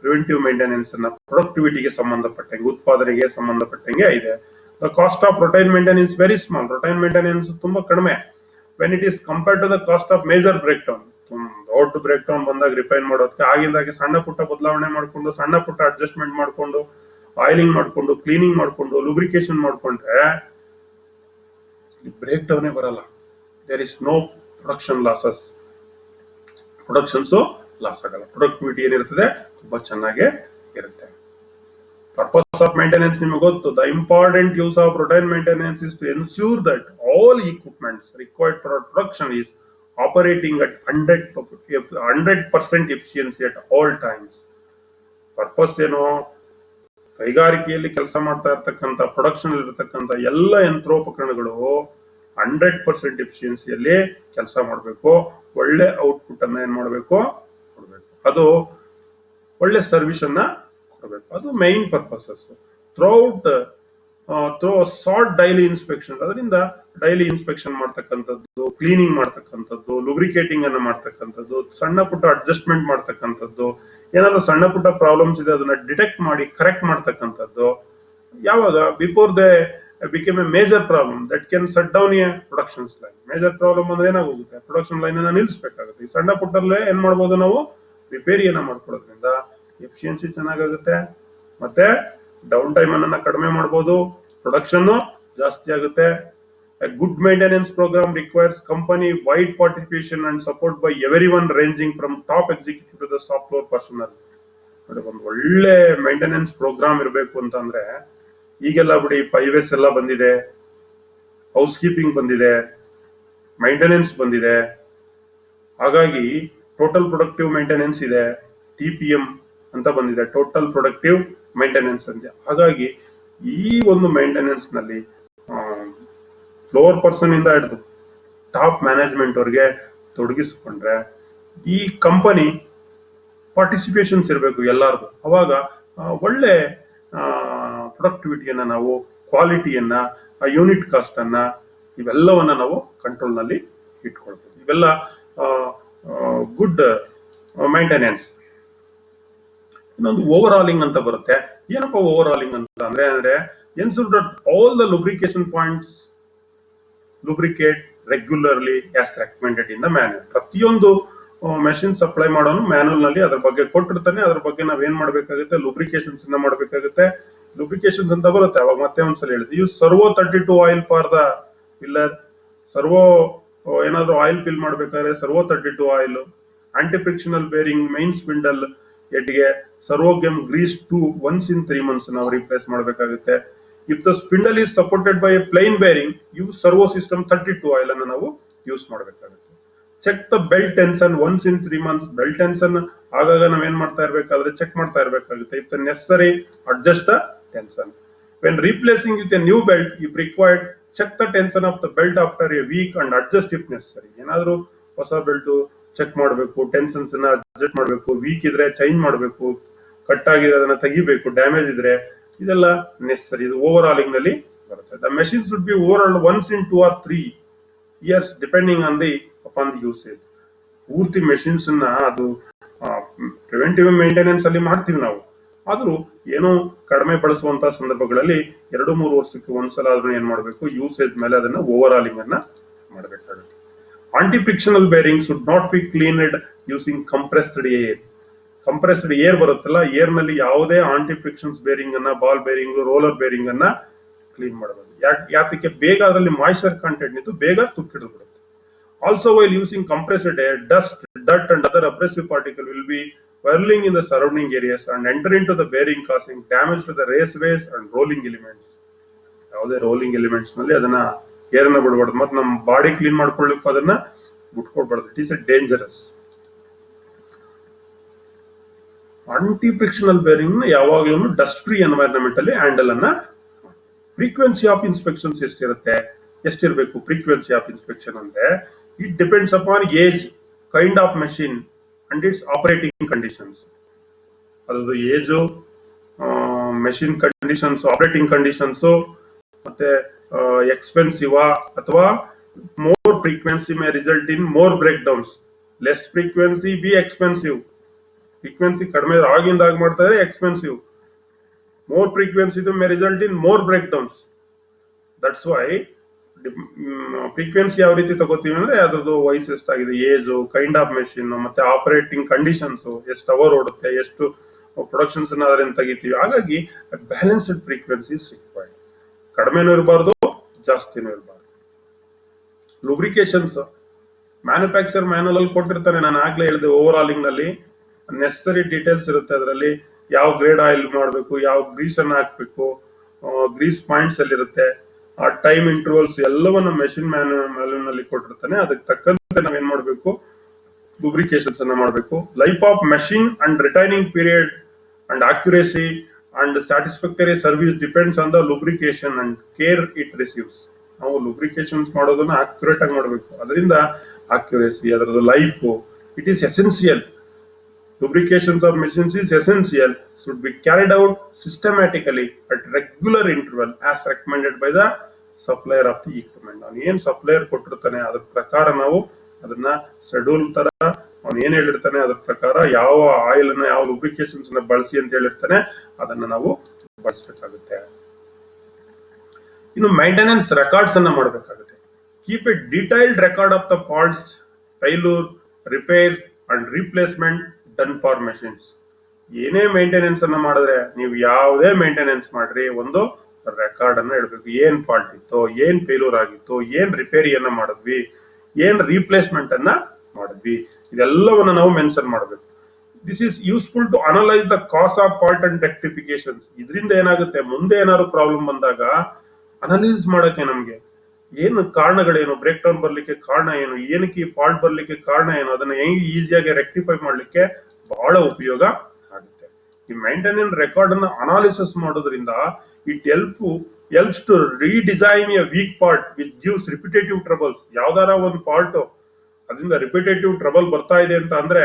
ಪ್ರಿವೆಂಟಿವ್ ಮೇಂಟೆನೆನ್ಸ್ ಅನ್ನ ಪ್ರೊಡಕ್ಟಿವಿಟಿಗೆ ಸಂಬಂಧಪಟ್ಟಂಗೆ, ಉತ್ಪಾದನೆಗೆ ಸಂಬಂಧಪಟ್ಟಂಗೆ ಇದೆ. The cost of routine maintenance very small. Routine maintenance ತುಂಬಾ ಕಡಿಮೆ when it is compared to the cost of major breakdown. ದೊಡ್ಡ ಬ್ರೇಕ್ ಡೌನ್ ಬಂದಾಗ ರಿಪೈನ್ ಮಾಡೋದಕ್ಕೆ ಆಗಿಂದಾಗೆ ಸಣ್ಣ ಪುಟ್ಟ ಬದಲಾವಣೆ ಮಾಡ್ಕೊಂಡು, ಸಣ್ಣ ಪುಟ್ಟ ಅಡ್ಜಸ್ಟ್ಮೆಂಟ್ ಮಾಡ್ಕೊಂಡು, ಆಯಿಲಿಂಗ್ ಮಾಡ್ಕೊಂಡು, ಕ್ಲೀನಿಂಗ್ ಮಾಡ್ಕೊಂಡು, ಲುಬ್ರಿಕೇಶನ್ ಮಾಡ್ಕೊಂಡ್ರೆ ಬ್ರೇಕ್ ಡೌನೇ ಬರಲ್ಲ. There is no production losses. Productions loss ಆಗಲ್ಲ, ಪ್ರೊಡಕ್ಟಿವಿಟಿ ಏನಿರ್ತದೆ ತುಂಬಾ ಚೆನ್ನಾಗೇ ಇರುತ್ತೆ. Purpose of maintenance ನಿಮಗೆ ಗೊತ್ತು. The important use of routine maintenance is to ensure that all equipments required for production is operating at 100% efficiency at all times. Purpose ಏನು? ಕೈಗಾರಿಕೆಯಲ್ಲಿ ಕೆಲಸ ಮಾಡ್ತಾ ಇರ್ತಕ್ಕಂಥ, ಪ್ರೊಡಕ್ಷನ್ ಇರತಕ್ಕಂಥ ಎಲ್ಲ ಯಂತ್ರೋಪಕರಣಗಳು 100% ಎಫಿಷಿಯನ್ಸಿಯಲ್ಲಿ ಕೆಲಸ ಮಾಡಬೇಕು, ಒಳ್ಳೆ ಔಟ್ಪುಟ್ ಅನ್ನ ಏನ್ ಮಾಡಬೇಕು, ಕೊಡಬೇಕು, ಅದು ಒಳ್ಳೆ ಸರ್ವಿಸ್ ಅನ್ನ ಕೊಡಬೇಕು. ಅದು main purposes. Through short daily inspection, ಅದರಿಂದ ಡೈಲಿ ಇನ್ಸ್ಪೆಕ್ಷನ್ ಮಾಡ್ತಕ್ಕಂಥದ್ದು, ಕ್ಲೀನಿಂಗ್ ಮಾಡ್ತಕ್ಕಂಥದ್ದು, ಲುಬ್ರಿಕೇಟಿಂಗ್ ಅನ್ನ ಮಾಡ್ತಕ್ಕಂಥದ್ದು, ಸಣ್ಣ ಪುಟ್ಟ ಅಡ್ಜಸ್ಟ್ಮೆಂಟ್ ಮಾಡ್ತಕ್ಕಂಥದ್ದು, ಏನಾದ್ರು ಸಣ್ಣ ಪುಟ್ಟ ಪ್ರಾಬ್ಲಮ್ಸ್ ಇದೆ ಅದನ್ನ ಡಿಟೆಕ್ಟ್ ಮಾಡಿ ಕರೆಕ್ಟ್ ಮಾಡ್ತಕ್ಕಂಥದ್ದು. ಯಾವಾಗ before they become a major problem that can shut down a production line. Major problem ಅಂದ್ರೆ ಏನಾಗೋಗುತ್ತೆ, ಪ್ರೊಡಕ್ಷನ್ ಲೈನ್ ಅನ್ನ ನಿಲ್ಲಿಸಬೇಕಾಗುತ್ತೆ. ಈ ಸಣ್ಣ ಪುಟ್ಟಲ್ಲೇ ಏನ್ ಮಾಡ್ಬೋದು, ನಾವು ರಿಪೇರಿಯನ್ನ ಮಾಡ್ಕೊಳ್ಳೋದ್ರಿಂದ ಎಫಿಷಿಯನ್ಸಿ ಚೆನ್ನಾಗುತ್ತೆ, ಮತ್ತೆ ಡೌನ್ ಟೈಮ್ ಅನ್ನ ಕಡಿಮೆ ಮಾಡಬಹುದು, ಪ್ರೊಡಕ್ಷನ್ ಜಾಸ್ತಿ ಆಗುತ್ತೆ. A good maintenance program requires company-wide participation and support by everyone ranging from top executive to the shop floor personnel. ಒಂದು ಒಳ್ಳೆ ಮೇಂಟೆನೆನ್ಸ್ ಪ್ರೋಗ್ರಾಮ್ ಇರಬೇಕು ಅಂತಂದ್ರೆ, ಈಗೆಲ್ಲ ಬಿಡಿ 5S ಎಲ್ಲ ಬಂದಿದೆ, ಹೌಸ್ ಕೀಪಿಂಗ್ ಬಂದಿದೆ, ಮೇಂಟೆನೆನ್ಸ್ ಬಂದಿದೆ, ಹಾಗಾಗಿ ಟೋಟಲ್ ಪ್ರೊಡಕ್ಟಿವ್ ಮೇಂಟೆನೆನ್ಸ್ ಇದೆ, TPM ಅಂತ ಬಂದಿದೆ, ಟೋಟಲ್ ಪ್ರೊಡಕ್ಟಿವ್ ಮೇಂಟೆನೆನ್ಸ್ ಅಂತ. ಹಾಗಾಗಿ ಈ ಒಂದು ಮೇಂಟೆನೆನ್ಸ್ ನಲ್ಲಿ ಫ್ಲೋರ್ ಪರ್ಸನ್ ಇಂದ ಹಿಡಿದು ಟಾಪ್ ಮ್ಯಾನೇಜ್ಮೆಂಟ್ ಅವ್ರಿಗೆ ತೊಡಗಿಸ್ಕೊಂಡ್ರೆ, ಈ ಕಂಪನಿ ಪಾರ್ಟಿಸಿಪೇಷನ್ಸ್ ಇರಬೇಕು ಎಲ್ಲಾರ್ದು. ಅವಾಗ ಒಳ್ಳೆ ಪ್ರೊಡಕ್ಟಿವಿಟಿಯನ್ನ ನಾವು, ಕ್ವಾಲಿಟಿಯನ್ನ, ಯೂನಿಟ್ ಕಾಸ್ಟ್ ಅನ್ನ, ಇವೆಲ್ಲವನ್ನ ನಾವು ಕಂಟ್ರೋಲ್ ನಲ್ಲಿ ಇಟ್ಕೊಳ್ಬೋದು. ಇವೆಲ್ಲ ಗುಡ್ ಮೇಂಟೆನೆನ್ಸ್. ಇನ್ನೊಂದು ಓವರ್ ಆಲಿಂಗ್ ಅಂತ ಬರುತ್ತೆ. ಏನಪ್ಪ ಓವರ್ ಆಲಿಂಗ್ ಅಂತ ಅಂದ್ರೆ ensure that all the lubrication points lubricate regularly as recommended in the manual. ಪ್ರತಿಯೊಂದು ಮೆಷಿನ್ ಸಪ್ಲೈ ಮಾಡೋನು ಮ್ಯಾನ್ಯಲ್ ನಲ್ಲಿ ಅದ್ರ ಬಗ್ಗೆ ಕೊಟ್ಟಿರ್ತಾನೆ, ಅದ್ರ ಬಗ್ಗೆ ನಾವ್ ಏನ್ ಮಾಡ್ಬೇಕಾಗುತ್ತೆ, ಲುಬ್ರಿಕೇಶನ್ಸ್ ಅನ್ನ ಮಾಡ್ಬೇಕಾಗುತ್ತೆ. ಲುಬ್ರಿಕೇಶನ್ಸ್ ಅಂತ ಬರುತ್ತೆ, ಅವಾಗ ಮತ್ತೆ ಒಂದ್ಸಲ ಹೇಳಿದ್ವಿ, use servo 32 oil for the pillar. Servo ಏನಾದ್ರು ಆಯಿಲ್ ಫಿಲ್ ಮಾಡ್ಬೇಕಾದ್ರೆ servo 32 oil, anti frictional bearing main spindle ಎಡ್ಗೆ Servogem grease 2 once in 3 months ನಾವು ರಿಪ್ಲೇಸ್ ಮಾಡ್ಬೇಕಾಗುತ್ತೆ. If the spindle is supported by a plain bearing use servo system 32 oil ಅನ್ನು ನಾವು use ಮಾಡಬೇಕಾಗುತ್ತೆ. Check the belt tension once in 3 months. Belt tension ಆಗಾಗ ನಾವೇನ್ ಮಾಡ್ತಾ ಇರ್ಬೇಕಾದ್ರೆ ಚೆಕ್ ಮಾಡ್ತಾ ಇರ್ಬೇಕಾಗುತ್ತೆ. If the necessary adjust the tension. When replacing with a new belt if required check the tension of the belt after a week and adjust if necessary. ಏನಾದ್ರೂ ಹೊಸ belt check ಮಾಡಬೇಕು, tensions ಅನ್ನ adjust ಮಾಡಬೇಕು, week ಇದ್ರೆ change ಮಾಡಬೇಕು, cut ಆಗಿದೆ ಅದನ್ನ ತೆಗಿಬೇಕು, ಡ್ಯಾಮೇಜ್ ಇದ್ರೆ ಇದೆಲ್ಲ ನೆಸೆಸರಿ. ಇದು ಓವರ್ ಆಲಿಂಗ್ ನಲ್ಲಿ ಬರುತ್ತೆ. The machine should be over all once in 2 or 3 years depending on the upon the usage. ಪೂರ್ತಿ ಮೆಷಿನ್ಸ್ ಅನ್ನ ಅದು ಪ್ರಿವೆಂಟಿವ್ ಮೇಂಟೆನೆನ್ಸ್ ಅಲ್ಲಿ ಮಾಡ್ತೀವಿ ನಾವು. ಆದ್ರೂ ಏನೋ ಕಡಿಮೆ ಬಳಸುವಂತಹ ಸಂದರ್ಭಗಳಲ್ಲಿ 2-3 ವರ್ಷಕ್ಕೆ ಒಂದ್ಸಲ ಆದ್ರೂ ಏನ್ ಮಾಡಬೇಕು, ಯೂಸೇಜ್ ಮೇಲೆ ಅದನ್ನ ಓವರ್ ಆಲಿಂಗ್ ಅನ್ನ ಮಾಡಬೇಕಾಗುತ್ತೆ. Anti frictional bearing should not be cleaned using compressed air. Compressed air ಬರುತ್ತಲ್ಲ, ಏರ್ ನಲ್ಲಿ ಯಾವುದೇ ಆಂಟಿ ಫ್ರಿಕ್ಷನ್ಸ್ ಬೇರಿಂಗ್ ಅನ್ನ, ಬಾಲ್ ಬೇರಿಂಗ್, ರೋಲರ್ ಬೇರಿಂಗ್ ಅನ್ನ ಕ್ಲೀನ್ ಮಾಡಬಹುದು. ಯಾತಕ್ಕೆ, ಬೇಗ ಅದರಲ್ಲಿ ಮಾಯಿಶ್ಚರ್ ಕಂಟೆಂಟ್ ನಿಂತು ಬೇಗ ತುಕ್ಕಿಡಿದು ಬಿಡುತ್ತೆ. Also, while using compressed air, dust, dirt and other abrasive particles will be whirling in the surrounding areas and enter into the bearing, causing damage to the raceways and rolling elements. ಯಾವುದೇ rolling elements ನಲ್ಲಿ ಅದನ್ನ ಏರನ್ನ ಬಿಡಬಾರ್ದು, ಮತ್ತೆ ನಮ್ಮ body clean ಮಾಡ್ಕೊಳ್ಳಿಕ್ಕೆ ಅದನ್ನ ಬಿಟ್ಕೊಡ್ಬಾರ್ದು. It is a dangerous. Anti frictional bearing ಯಾವಾಗಲೂ ಡಸ್ಟ್ ಫ್ರೀ ಎನ್ವೈರನ್ಮೆಂಟ್ ಅಲ್ಲಿ ಹ್ಯಾಂಡಲ್ ಅನ್ನ. ಫ್ರೀಕ್ವೆನ್ಸಿ ಆಫ್ ಇನ್ಸ್ಪೆಕ್ಷನ್ಸ್ ಎಷ್ಟಿರಬೇಕು ಫ್ರೀಕ್ವೆನ್ಸಿ ಆಫ್ ಇನ್ಸ್ಪೆಕ್ಷನ್ ಅಂದ್ರೆ, it depends upon age, kind of machine and its operating conditions. ಅದು age, machine conditions, operating conditions, ಮತ್ತೆ expensive ಅಥವಾ more frequency may result in more break downs. Less frequency be expensive. Frequency ಕಡಿಮೆ ಆಗಿಂದಾಗ ಮಾಡ್ತಾ ಇದ್ರೆ expensive. More frequency may result in more break downs. That's why frequency ಯಾವ ರೀತಿ ತಗೋತೀವಿ ಅಂದ್ರೆ ಅದ್ರದ್ದು ವಯಸ್ಸು ಎಷ್ಟಾಗಿದೆ, ಏಜ್, ಕೈಂಡ್ ಆಫ್ ಮೆಷಿನ್, ಮತ್ತೆ ಆಪರೇಟಿಂಗ್ ಕಂಡೀಷನ್ಸ್, ಎಷ್ಟು ಅವರ್ ಓಡುತ್ತೆ, ಎಷ್ಟು ಪ್ರೊಡಕ್ಷನ್ಸ್ ಅದರಿಂದ ತೆಗಿತೀವಿ. ಹಾಗಾಗಿ ಬ್ಯಾಲೆನ್ಸ್ಡ್ ಫ್ರೀಕ್ವೆನ್ಸಿ ಇಸ್ ರಿಕ್ವೈರ್ಡ್. ಕಡಿಮೆನೂ ಇರಬಾರ್ದು, ಜಾಸ್ತಿನೂ ಇರಬಾರ್ದು. ಲುಬ್ರಿಕೇಶನ್ಸ್ ಮ್ಯಾನುಫ್ಯಾಕ್ಚರ್ ಮ್ಯಾನುವಲ್ ಅಲ್ಲಿ ಕೊಟ್ಟಿರ್ತಾನೆ. ನಾನು ಆಗ್ಲೇ ಹೇಳಿದೆ, ಓವರ್ ಆಲಿಂಗ್ ನಲ್ಲಿ ನೆಸೆಸರಿ ಡೀಟೇಲ್ಸ್ ಇರುತ್ತೆ. ಅದರಲ್ಲಿ ಯಾವ ಗ್ರೇಡ್ ಆಯಿಲ್ ಮಾಡಬೇಕು, ಯಾವ ಗ್ರೀಸ್ ಅನ್ನ ಹಾಕ್ಬೇಕು, ಗ್ರೀಸ್ ಪಾಯಿಂಟ್ಸ್ ಅಲ್ಲಿ ಇರುತ್ತೆ, ಆ ಟೈಮ್ ಇಂಟರ್ವಲ್ಸ್ ಎಲ್ಲವನ್ನ ಮೆಷಿನ್ ಮ್ಯಾನುವಲ್ ಕೊಟ್ಟಿರ್ತಾನೆ. ಅದಕ್ಕೆ ತಕ್ಕಂತೆ ನಾವೇನ್ ಮಾಡಬೇಕು, ಲುಬ್ರಿಕೇಶನ್ಸ್ ಅನ್ನ ಮಾಡಬೇಕು. Life of machine and retaining period and accuracy and satisfactory service depends on the lubrication and care it receives. ನಾವು ಲುಬ್ರಿಕೇಶನ್ಸ್ ಮಾಡೋದನ್ನ ಅಕ್ಯುರೇಟ್ ಆಗಿ ಮಾಡಬೇಕು. ಅದರಿಂದ ಅಕ್ಯುರೇಸಿ, ಅದರದ್ದು life, it is essential. Lubrications of machines is essential, should be carried out systematically at regular interval as recommended by the supplier of the equipment. ಅವನು ಏನ್ supplier ಕೊಟ್ಟಿರ್ತಾನೆ ಅದ್ರ ಪ್ರಕಾರ ನಾವು ಅದನ್ನ ಶೆಡ್ಯೂಲ್ ತರ ಅವನು ಏನ್ ಹೇಳಿರ್ತಾನೆ ಅದ್ರ ಪ್ರಕಾರ ಯಾವ ಆಯಿಲ್ ಅನ್ನ, ಯಾವ ಲುಬ್ರಿಕೇಶನ್ಸ್ ನ ಬಳಸಿ ಅಂತ ಹೇಳಿರ್ತಾನೆ ಅದನ್ನ ನಾವು ಬಳಸಬೇಕಾಗುತ್ತೆ. ಇನ್ನು ಮೈಂಟೆನೆನ್ಸ್ ರೆಕಾರ್ಡ್ಸ್ ಅನ್ನ ಮಾಡಬೇಕಾಗುತ್ತೆ. Keep A detailed record of the faults, failure, repairs and replacement done for machines. ಏನೇ ಮೇಂಟೆನೆನ್ಸ್ ಅನ್ನ ಮಾಡಿದ್ರೆ, ನೀವು ಯಾವುದೇ ಮೇಂಟೆನೆನ್ಸ್ ಮಾಡ್ರಿ, ಒಂದು ರೆಕಾರ್ಡ್ ಅನ್ನ ಇಡಬೇಕು. ಏನ್ ಫಾಲ್ಟ್ ಇತ್ತು, ಏನ್ ಫೇಲ್ಯೂರ್ ಆಗಿತ್ತು, ಏನ್ ರಿಪೇರಿಯನ್ನ ಮಾಡಿದ್ವಿ, ಏನ್ ರೀಪ್ಲೇಸ್ಮೆಂಟ್ ಅನ್ನ ಮಾಡಿದ್ವಿ, ಇದೆಲ್ಲವನ್ನ ನಾವು ಮೆನ್ಷನ್ ಮಾಡಬೇಕು. This is useful to analyse the cause of fault and rectifications. ಇದರಿಂದ ಏನಾಗುತ್ತೆ, ಮುಂದೆ ಏನಾದ್ರು ಪ್ರಾಬ್ಲಮ್ ಬಂದಾಗ ಅನಲೈಸ್ ಮಾಡಕ್ಕೆ ನಮ್ಗೆ ಏನು ಕಾರಣಗಳೇನು, ಬ್ರೇಕ್ ಡೌನ್ ಬರ್ಲಿಕ್ಕೆ ಕಾರಣ ಏನು, ಏನಕ್ಕೆ ಈ ಫಾಲ್ಟ್ ಬರ್ಲಿಕ್ಕೆ ಕಾರಣ ಏನು, ಅದನ್ನ ಹೆಂಗ್ ಈಸಿಯಾಗಿ ರೆಕ್ಟಿಫೈ ಮಾಡ್ಲಿಕ್ಕೆ ಬಹಳ ಉಪಯೋಗ ಆಗುತ್ತೆ. ಈ ಮೇಂಟೆನೆನ್ಸ್ ರೆಕಾರ್ಡ್ ಅನ್ನ ಅನಾಲಿಸಿಸ್ ಮಾಡೋದ್ರಿಂದ it helps to redesign a weak part which gives repetitive troubles. ಯಾವ್ದಾರ ಒಂದು ಪಾರ್ಟ್ ಅದರಿಂದ ರಿಪಿಟೇಟಿವ್ ಟ್ರಬಲ್ ಬರ್ತಾ ಇದೆ ಅಂತ ಅಂದ್ರೆ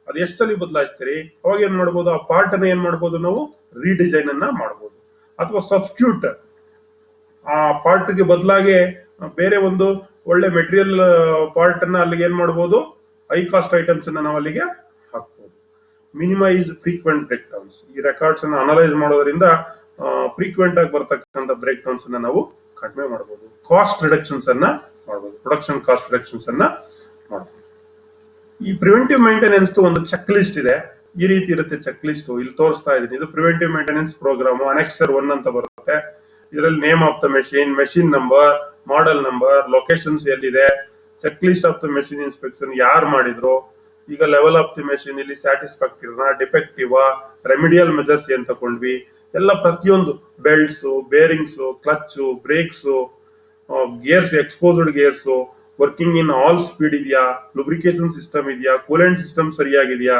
ಅದು ಎಷ್ಟು ಸಲ ಬದಲಾಯಿಸ್ತೀರಿ, ಅವಾಗ ಏನ್ ಮಾಡ್ಬೋದು, ಆ ಪಾರ್ಟ್ ಅನ್ನ ಏನ್ ಮಾಡ್ಬೋದು, ನಾವು ರೀಡಿಸೈನ್ ಅನ್ನ ಮಾಡ್ಬೋದು. ಅಥವಾ ಸಬ್ಸ್ಟಿಟ್ಯೂಟ್, ಆ ಪಾರ್ಟ್ ಗೆ ಬದಲಾಗಿ ಬೇರೆ ಒಂದು ಒಳ್ಳೆ ಮೆಟೀರಿಯಲ್ ಪಾರ್ಟ್ ಅನ್ನ ಅಲ್ಲಿಗೆ ಏನ್ ಮಾಡಬಹುದು, ಹೈ ಕಾಸ್ಟ್ ಐಟಮ್ಸ್ ಅನ್ನ ನಾವು ಅಲ್ಲಿಗೆ ಹಾಕ್ಬಹುದು. Minimise frequent break downs. ಈ ರೆಕಾರ್ಡ್ಸ್ ಅನ್ನ ಅನಲೈಸ್ ಮಾಡೋದ್ರಿಂದ ಫ್ರೀಕ್ವೆಂಟ್ ಆಗಿ ಬರ್ತಕ್ಕಂಥ ಬ್ರೇಕ್ ಡೌನ್ಸ್ ಅನ್ನ ನಾವು ಕಡಿಮೆ ಮಾಡಬಹುದು. ಕಾಸ್ಟ್ ರಿಡಕ್ಷನ್ಸ್ ಅನ್ನ ಮಾಡಬಹುದು, ಪ್ರೊಡಕ್ಷನ್ ಕಾಸ್ಟ್ ರಿಡಕ್ಷನ್ಸ್ ಅನ್ನ ಮಾಡಬಹುದು. ಈ ಪ್ರಿವೆಂಟಿವ್ ಮೇಂಟೆನೆನ್ಸ್ ಒಂದು ಚೆಕ್ ಲಿಸ್ಟ್ ಇದೆ. ಈ ರೀತಿ ಇರುತ್ತೆ ಚೆಕ್ ಲಿಸ್ಟ್. ಇಲ್ಲಿ ತೋರಿಸ್ತಾ ಇದೀನಿ. ಇದು ಪ್ರಿವೆಂಟಿವ್ ಮೇಂಟೆನೆನ್ಸ್ ಪ್ರೋಗ್ರಾಮ್. ಅನೆಕ್ಸರ್ 1 ಅಂತ ಬರುತ್ತೆ. ಇದರಲ್ಲಿ name of the machine, machine number, model number, locations ಎಲ್ಲಿದೆ, check list of the machine inspection ಯಾರು ಮಾಡಿದ್ರು, ಈಗ ಲೆವೆಲ್ ಆಫ್ ದಿ ಮೆಷಿನ್ ಇಲ್ಲಿ ಸ್ಯಾಟಿಸ್ಫ್ಯಾಕ್ಟರಿನಾ, ಡಿಫೆಕ್ಟಿವ್, ರೆಮಿಡಿಯಲ್ ಮೆಜರ್ಸ್ ಏನ್ ತಗೊಂಡ್ವಿ, ಎಲ್ಲ ಪ್ರತಿಯೊಂದು belts, bearings, clutch, brakes, gears, exposed gears, working in all speed ಇದೆಯಾ, ಲುಬ್ರಿಕೇಶನ್ ಸಿಸ್ಟಮ್ ಇದೆಯಾ, ಕೂಲೆಂಟ್ ಸಿಸ್ಟಮ್ ಸರಿಯಾಗಿದೆಯಾ,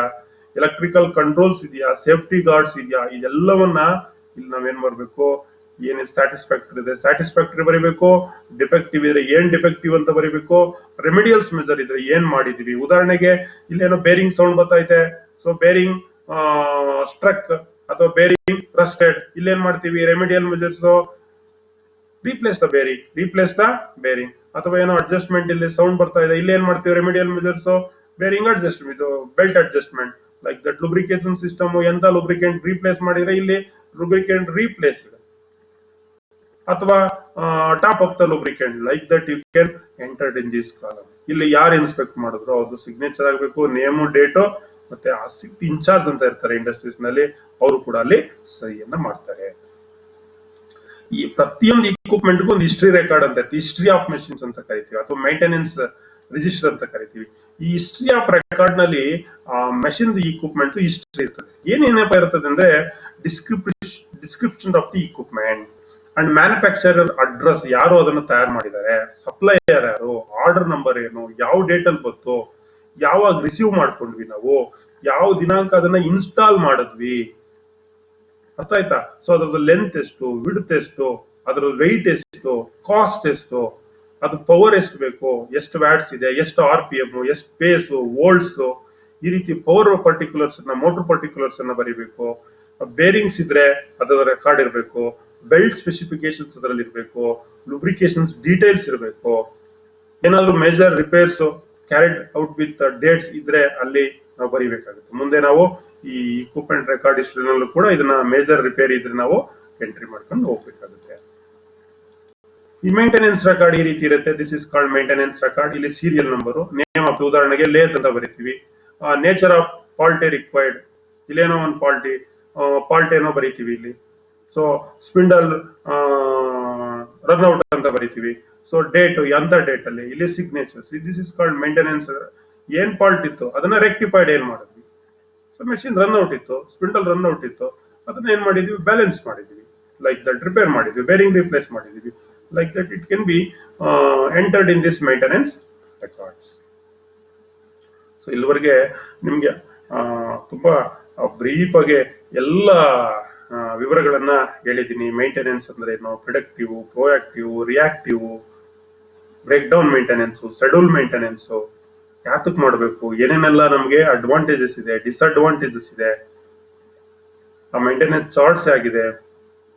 ಎಲೆಕ್ಟ್ರಿಕಲ್ ಕಂಟ್ರೋಲ್ಸ್ ಇದೆಯಾ, ಸೇಫ್ಟಿ ಗಾರ್ಡ್ಸ್ ಇದೆಯಾ, ಇದೆಲ್ಲವನ್ನ ಇಲ್ಲಿ ನಾವೇನ್ ಮಾಡ್ಬೇಕು, ಏನ್ ಸ್ಯಾಟಿಸ್ಫ್ಯಾಕ್ಟರಿ ಇದೆ ಸ್ಯಾಟಿಸ್ಫ್ಯಾಕ್ಟರಿ ಬರೀಬೇಕು, ಡಿಫೆಕ್ಟಿವ್ ಇದ್ರೆ ಏನ್ ಡಿಫೆಕ್ಟಿವ್ ಅಂತ ಬರೀಬೇಕು, ರೆಮಿಡಿಯಲ್ಸ್ ಮೆಜರ್ ಇದ್ರೆ ಏನ್ ಮಾಡಿದೀವಿ. ಉದಾಹರಣೆಗೆ ಇಲ್ಲೇನೋ ಬೇರಿಂಗ್ ಸೌಂಡ್ ಬರ್ತೈತೆ, ಸೊ ಬೇರಿಂಗ್ ಸ್ಟ್ರಕ್ ಅಥವಾ ಬೇರಿಂಗ್ ರಸ್ಟೆಡ್, ಇಲ್ಲೇನ್ ಮಾಡ್ತೀವಿ, remedial measures replace the bearing. ಅಥವಾ ಏನೋ ಅಡ್ಜಸ್ಟ್ಮೆಂಟ್ ಇಲ್ಲಿ ಸೌಂಡ್ ಬರ್ತಾ ಇದೆ, ಇಲ್ಲಿ ಏನ್ ಮಾಡ್ತೀವಿ, ರೆಮಿಡಿಯಲ್ ಮೆಜರ್ಸ್ ಬೇರಿಂಗ್ ಅಡ್ಜಸ್ಟ್, ಇದು belt adjustment like that. Lubrication system ಎಂತ ಲುಬ್ರಿಕೆಂಟ್ ರೀಪ್ಲೇಸ್ ಮಾಡಿದ್ರೆ ಇಲ್ಲಿ ಲುಬ್ರಿಕೆಂಟ್ ರೀಪ್ಲೇಸ್, ಅಥವಾ top of the lubricant like that you can entered in this column. ಇಲ್ಲಿ ಯಾರು ಇನ್ಸ್ಪೆಕ್ಟ್ ಮಾಡಿದ್ರು ಅವ್ರದ್ದು ಸಿಗ್ನೇಚರ್ ಆಗಬೇಕು, ನೇಮು, ಡೇಟು, ಮತ್ತೆ ಆಸಕ್ತಿ ಇನ್ಚಾರ್ಜ್ ಅಂತ ಇರ್ತಾರೆ ಇಂಡಸ್ಟ್ರೀಸ್ ನಲ್ಲಿ, ಅವರು ಕೂಡ ಅಲ್ಲಿ ಸಹಿಯನ್ನ ಮಾಡ್ತಾರೆ. ಈ ಪ್ರತಿಯೊಂದು ಇಕ್ವಿಪ್ಮೆಂಟ್ಗೂ ಒಂದು ಹಿಸ್ಟ್ರಿ ರೆಕಾರ್ಡ್ ಅಂತ ಇರುತ್ತೆ, ಹಿಸ್ಟ್ರಿ ಆಫ್ ಮೆಷಿನ್ಸ್ ಅಂತ ಕರಿತೀವಿ, ಅಥವಾ ಮೇಂಟೆನೆನ್ಸ್ ರಿಜಿಸ್ಟರ್ ಅಂತ ಕರಿತೀವಿ. ಈ ಹಿಸ್ಟ್ರಿ ಆಫ್ ರೆಕಾರ್ಡ್ ನಲ್ಲಿ ಮೆಷಿನ್ ಇಕ್ವಿಪ್ಮೆಂಟ್ ಹಿಸ್ಟ್ರಿ ಇರ್ತದೆ. ಏನೇನಪ್ಪ ಇರ್ತದೆ ಅಂದ್ರೆ description of the equipment and manufacturer address, ಯಾರು ಅದನ್ನು ತಯಾರು ಮಾಡಿದ್ದಾರೆ, ಸಪ್ಲೈಯರ್ ಯಾರು, ಆರ್ಡರ್ ನಂಬರ್ ಏನು, ಯಾವ ಡೇಟ್ ಅಲ್ಲಿ ಬಂತು, ಯಾವಾಗ ರಿಸೀವ್ ಮಾಡ್ಕೊಂಡ್ವಿ ನಾವು, ಯಾವ ದಿನಾಂಕ ಅದನ್ನ ಇನ್ಸ್ಟಾಲ್ ಮಾಡಿದ್ವಿ, ಅರ್ಥ ಆಯ್ತಾ. ಸೊ ಅದ್ರದ್ದು ಲೆಂತ್ ಎಷ್ಟು, ವಿಡ್ತ್ ಎಷ್ಟು, ಅದ್ರ ವೆಯ್ಟ್ ಎಷ್ಟು, ಕಾಸ್ಟ್ ಎಷ್ಟು, ಅದು ಪವರ್ ಎಷ್ಟು ಬೇಕು, ಎಷ್ಟು ವ್ಯಾಟ್ಸ್ ಇದೆ, ಎಷ್ಟು RPM, ಎಷ್ಟು ಪೇಸು, ವೋಲ್ಟ್ಸ್, ಈ ರೀತಿ ಪವರ್ ಪರ್ಟಿಕ್ಯುಲರ್ಸ್ ಮೋಟರ್ ಪರ್ಟಿಕ್ಯುಲರ್ಸ್ ಅನ್ನ ಬರೀಬೇಕು. ಬೇರಿಂಗ್ಸ್ ಇದ್ರೆ ಅದರ ರೆಕಾರ್ಡ್ ಇರಬೇಕು, ಬೆಲ್ಟ್ ಸ್ಪೆಸಿಫಿಕೇಶನ್ಸ್ ಅದರಲ್ಲಿ ಇರಬೇಕು, ಲುಬ್ರಿಕೇಶನ್ಸ್ ಡೀಟೇಲ್ಸ್ ಇರಬೇಕು. ಏನಾದ್ರು major repairs carried out with dates ಇದ್ರೆ ಅಲ್ಲಿ ನಾವು ಬರೀಬೇಕಾಗುತ್ತೆ. ಮುಂದೆ ನಾವು ಈ ಇಕ್ವಿಪ್ಮೆಂಟ್ ರೆಕಾರ್ಡ್ ಹಿಸ್ಟ್ರಿನಲ್ಲೂ ಕೂಡ ಇದನ್ನ ಮೇಜರ್ ರಿಪೇರ್ ಇದ್ರೆ ನಾವು ಎಂಟ್ರಿ ಮಾಡ್ಕೊಂಡು ಹೋಗ್ಬೇಕಾಗುತ್ತೆ. ಈ ಮೇಂಟೆನೆನ್ಸ್ ರೆಕಾರ್ಡ್ ಈ ರೀತಿ ಇರುತ್ತೆ. This is called maintenance record. ಇಲ್ಲಿ ಸೀರಿಯಲ್ ನಂಬರ್, ನೇಮ್ ಆಫ್, ಉದಾಹರಣೆಗೆ ಲೇತ್ ಅಂತ ಬರೀತೀವಿ, ನೇಚರ್ ಆಫ್ ಫಾಲ್ಟಿ ರಿಕ್ವೈರ್ಡ್, ಇಲ್ಲೇನೋ ಒಂದು ಫಾಲ್ಟ್ ಏನೋ ಬರೀತೀವಿ ಇಲ್ಲಿ. ಸೊ ಸ್ಪಿಂಡಲ್ ರನ್ಔಟ್ ಅಂತ ಬರೀತೀವಿ. ಸೊ ಡೇಟ್, ಎಂತ ಡೇಟ್ ಅಲ್ಲಿ, ಇಲ್ಲಿ signatures. This is called maintenance. ಏನ್ ಫಾಲ್ಟ್ ಇತ್ತು ಅದನ್ನ ರೆಕ್ಟಿಫೈಡ್ ಏನ್ ಮಾಡಿದ್ವಿ. ಸೊ ಮೆಷಿನ್ ರನ್ಔಟ್ ಇತ್ತು, ಸ್ಪಿಂಡಲ್ ರನ್ಔಟ್ ಇತ್ತು, ಅದನ್ನ ಏನ್ ಮಾಡಿದ್ವಿ, ಬ್ಯಾಲೆನ್ಸ್ ಮಾಡಿದ್ವಿ, ಲೈಕ್ ದಟ್ ರಿಪೇರ್ ಮಾಡಿದ್ವಿ, ಬೇರಿಂಗ್ ರಿಪ್ಲೇಸ್ ಮಾಡಿದ್ವಿ, like that it can be entered in this maintenance records. So ಇಲ್ಲಿವರೆಗೆ ನಿಮ್ಗೆ ತುಂಬಾ ಬ್ರೀಫ್ ಆಗಿ ಎಲ್ಲ ವಿವರಗಳನ್ನ ಹೇಳಿದ್ದೀನಿ. ಮೇಂಟೆನೆನ್ಸ್ ಅಂದ್ರೆ ಏನು, predictive, proactive, reactive, break down maintenance, schedule maintenance, ಯಾತಕ್ ಮಾಡಬೇಕು, ಏನೇನೆಲ್ಲ ನಮಗೆ ಅಡ್ವಾಂಟೇಜಸ್ ಇದೆ, ಡಿಸ್ಅಡ್ವಾಂಟೇಜಸ್ ಇದೆ, ಆ ಮೇಂಟೆನೆನ್ಸ್ ಚಾರ್ಟ್ಸ್ ಆಗಿದೆ,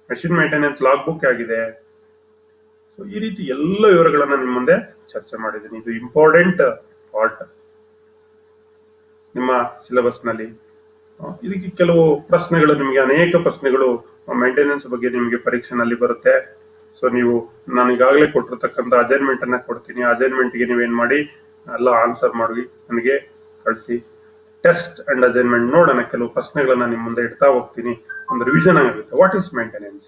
ಮೆಷಿನ್ ಮೇಂಟೆನೆನ್ಸ್ ಲಾಗ್ ಬುಕ್ ಆಗಿದೆ. ಸೊ ಈ ರೀತಿ ಎಲ್ಲ ವಿವರಗಳನ್ನ ನಿಮ್ಮ ಮುಂದೆ ಚರ್ಚೆ ಮಾಡಿದ್ದೀನಿ. ಇದು ಇಂಪಾರ್ಟೆಂಟ್ ಪಾರ್ಟ್ ನಿಮ್ಮ ಸಿಲೆಬಸ್ ನಲ್ಲಿ. ಇದಕ್ಕೆ ಕೆಲವು ಪ್ರಶ್ನೆಗಳು, ನಿಮಗೆ ಅನೇಕ ಪ್ರಶ್ನೆಗಳು ಮೇಂಟೆನೆನ್ಸ್ ಬಗ್ಗೆ ನಿಮಗೆ ಪರೀಕ್ಷೆನಲ್ಲಿ ಬರುತ್ತೆ. ಸೊ ನೀವು ನಾನು ಈಗಾಗಲೇ ಕೊಟ್ಟಿರ್ತಕ್ಕಂಥ ಅಸೈನ್ಮೆಂಟ್ ಅನ್ನ ಕೊಡ್ತೀನಿ. ಅಸೈನ್ಮೆಂಟ್ಗೆ ನೀವೇನ್ ಮಾಡಿ, ಎಲ್ಲ ಆನ್ಸರ್ ಮಾಡಿ ನನಗೆ ಕಳಿಸಿ. ಟೆಸ್ಟ್ ಅಂಡ್ ಅಸೈನ್ಮೆಂಟ್ ನೋಡೋಣ. ಕೆಲವು ಪ್ರಶ್ನೆಗಳನ್ನ ನಿಮ್ಮ ಮುಂದೆ ಇಡ್ತಾ ಹೋಗ್ತೀನಿ, ಒಂದು ರಿವಿಷನ್ ಆಗುತ್ತೆ. What is maintenance?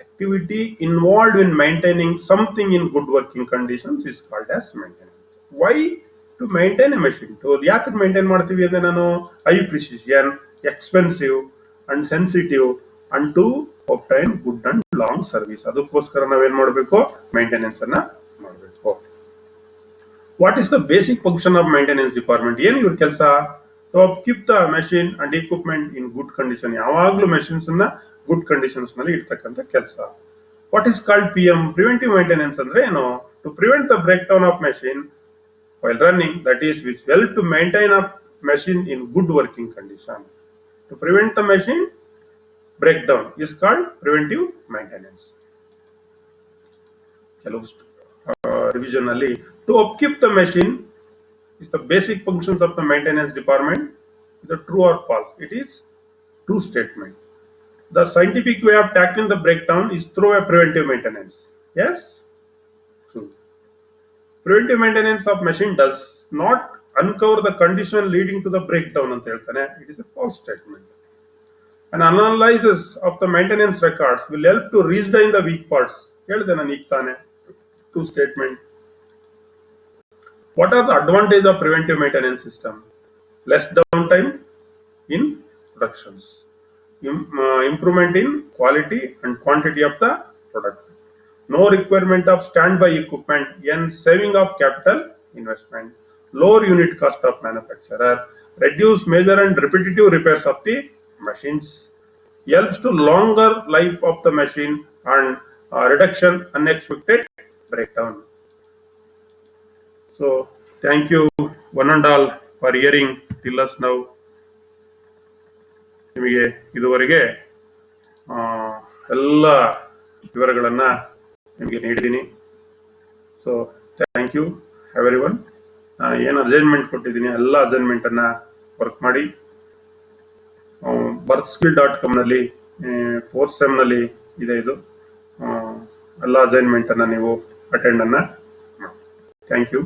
Activity involved in maintaining something in good working conditions is called as maintenance. Why to maintain a machine? ಯಾಕೆ ಮೈಂಟೈನ್ ಮಾಡ್ತೀವಿ ಅಂದ್ರೆ, ನಾನು high precision, expensive and sensitive and to obtain good and long service. ಅದಕ್ಕೋಸ್ಕರ ನಾವೇನ್ ಮಾಡಬೇಕು, maintenance ಅನ್ನ ಮಾಡಬೇಕು. What is the basic function of maintenance department? ಏನು ಇವ್ರ ಕೆಲಸ? To upkeep the machine and equipment in good condition. ಯಾವಾಗ್ಲೂ ಮೆಷಿನ್ಸ್ ಅನ್ನ ಗುಡ್ ಕಂಡೀಷನ್ಸ್ ನಲ್ಲಿ ಇರ್ತಕ್ಕಂಥ ಕೆಲಸ. What is called PM? Preventive maintenance ಅಂದ್ರೆ ಏನು? To prevent the break down of machine while running, that is which help to maintain a machine in good working condition. To prevent the machine breakdown is called preventive maintenance. ಕೆಲವು revision ಅಲ್ಲಿ, to upkeep the machine is the basic functions of the maintenance department. Is it true or false? It is true statement. The scientific way of tackling the breakdown is through a preventive maintenance. Yes, true. Preventive maintenance of machine does not uncover the condition leading to the breakdown ಅಂತ ಹೇಳ್ತಾನೆ. It is a false statement. An analysis of the maintenance records will help to redesign the weak parts. ಹೇಳಿದೆ ನಾನು ಈಗ ತಾನೆ. True statement. What are the advantages of preventive maintenance system? Less downtime in productions. improvement in quality and quantity of the product. No requirement of standby equipment and saving of capital investment. Lower unit cost of manufacturer. Reduce major and repetitive repairs of the machines. Helps to longer life of the machine and reduction unexpected breakdown. So thank you one and all for hearing till us now. ನಿಮಗೆ ಇದುವರೆಗೆ ಆ, ಎಲ್ಲ ವಿವರಗಳನ್ನ ನಿಮಗೆ ನೀಡಿದ್ದೀನಿ. So thank you everyone. ಏನು assignment ಕೊಟ್ಟಿದ್ದೀನಿ ಎಲ್ಲ ಅಸೈನ್ಮೆಂಟ್ ಅನ್ನ ವರ್ಕ್ ಮಾಡಿ. birthskill.com ನಲ್ಲಿ 4th ಸೆಮ್ ನಲ್ಲಿ ಇದೆ ಇದು. ಎಲ್ಲ ಅಸೈನ್ಮೆಂಟ್ ಅನ್ನ ನೀವು ಅಟೆಂಡ್ ಅನ್ನ. Thank you.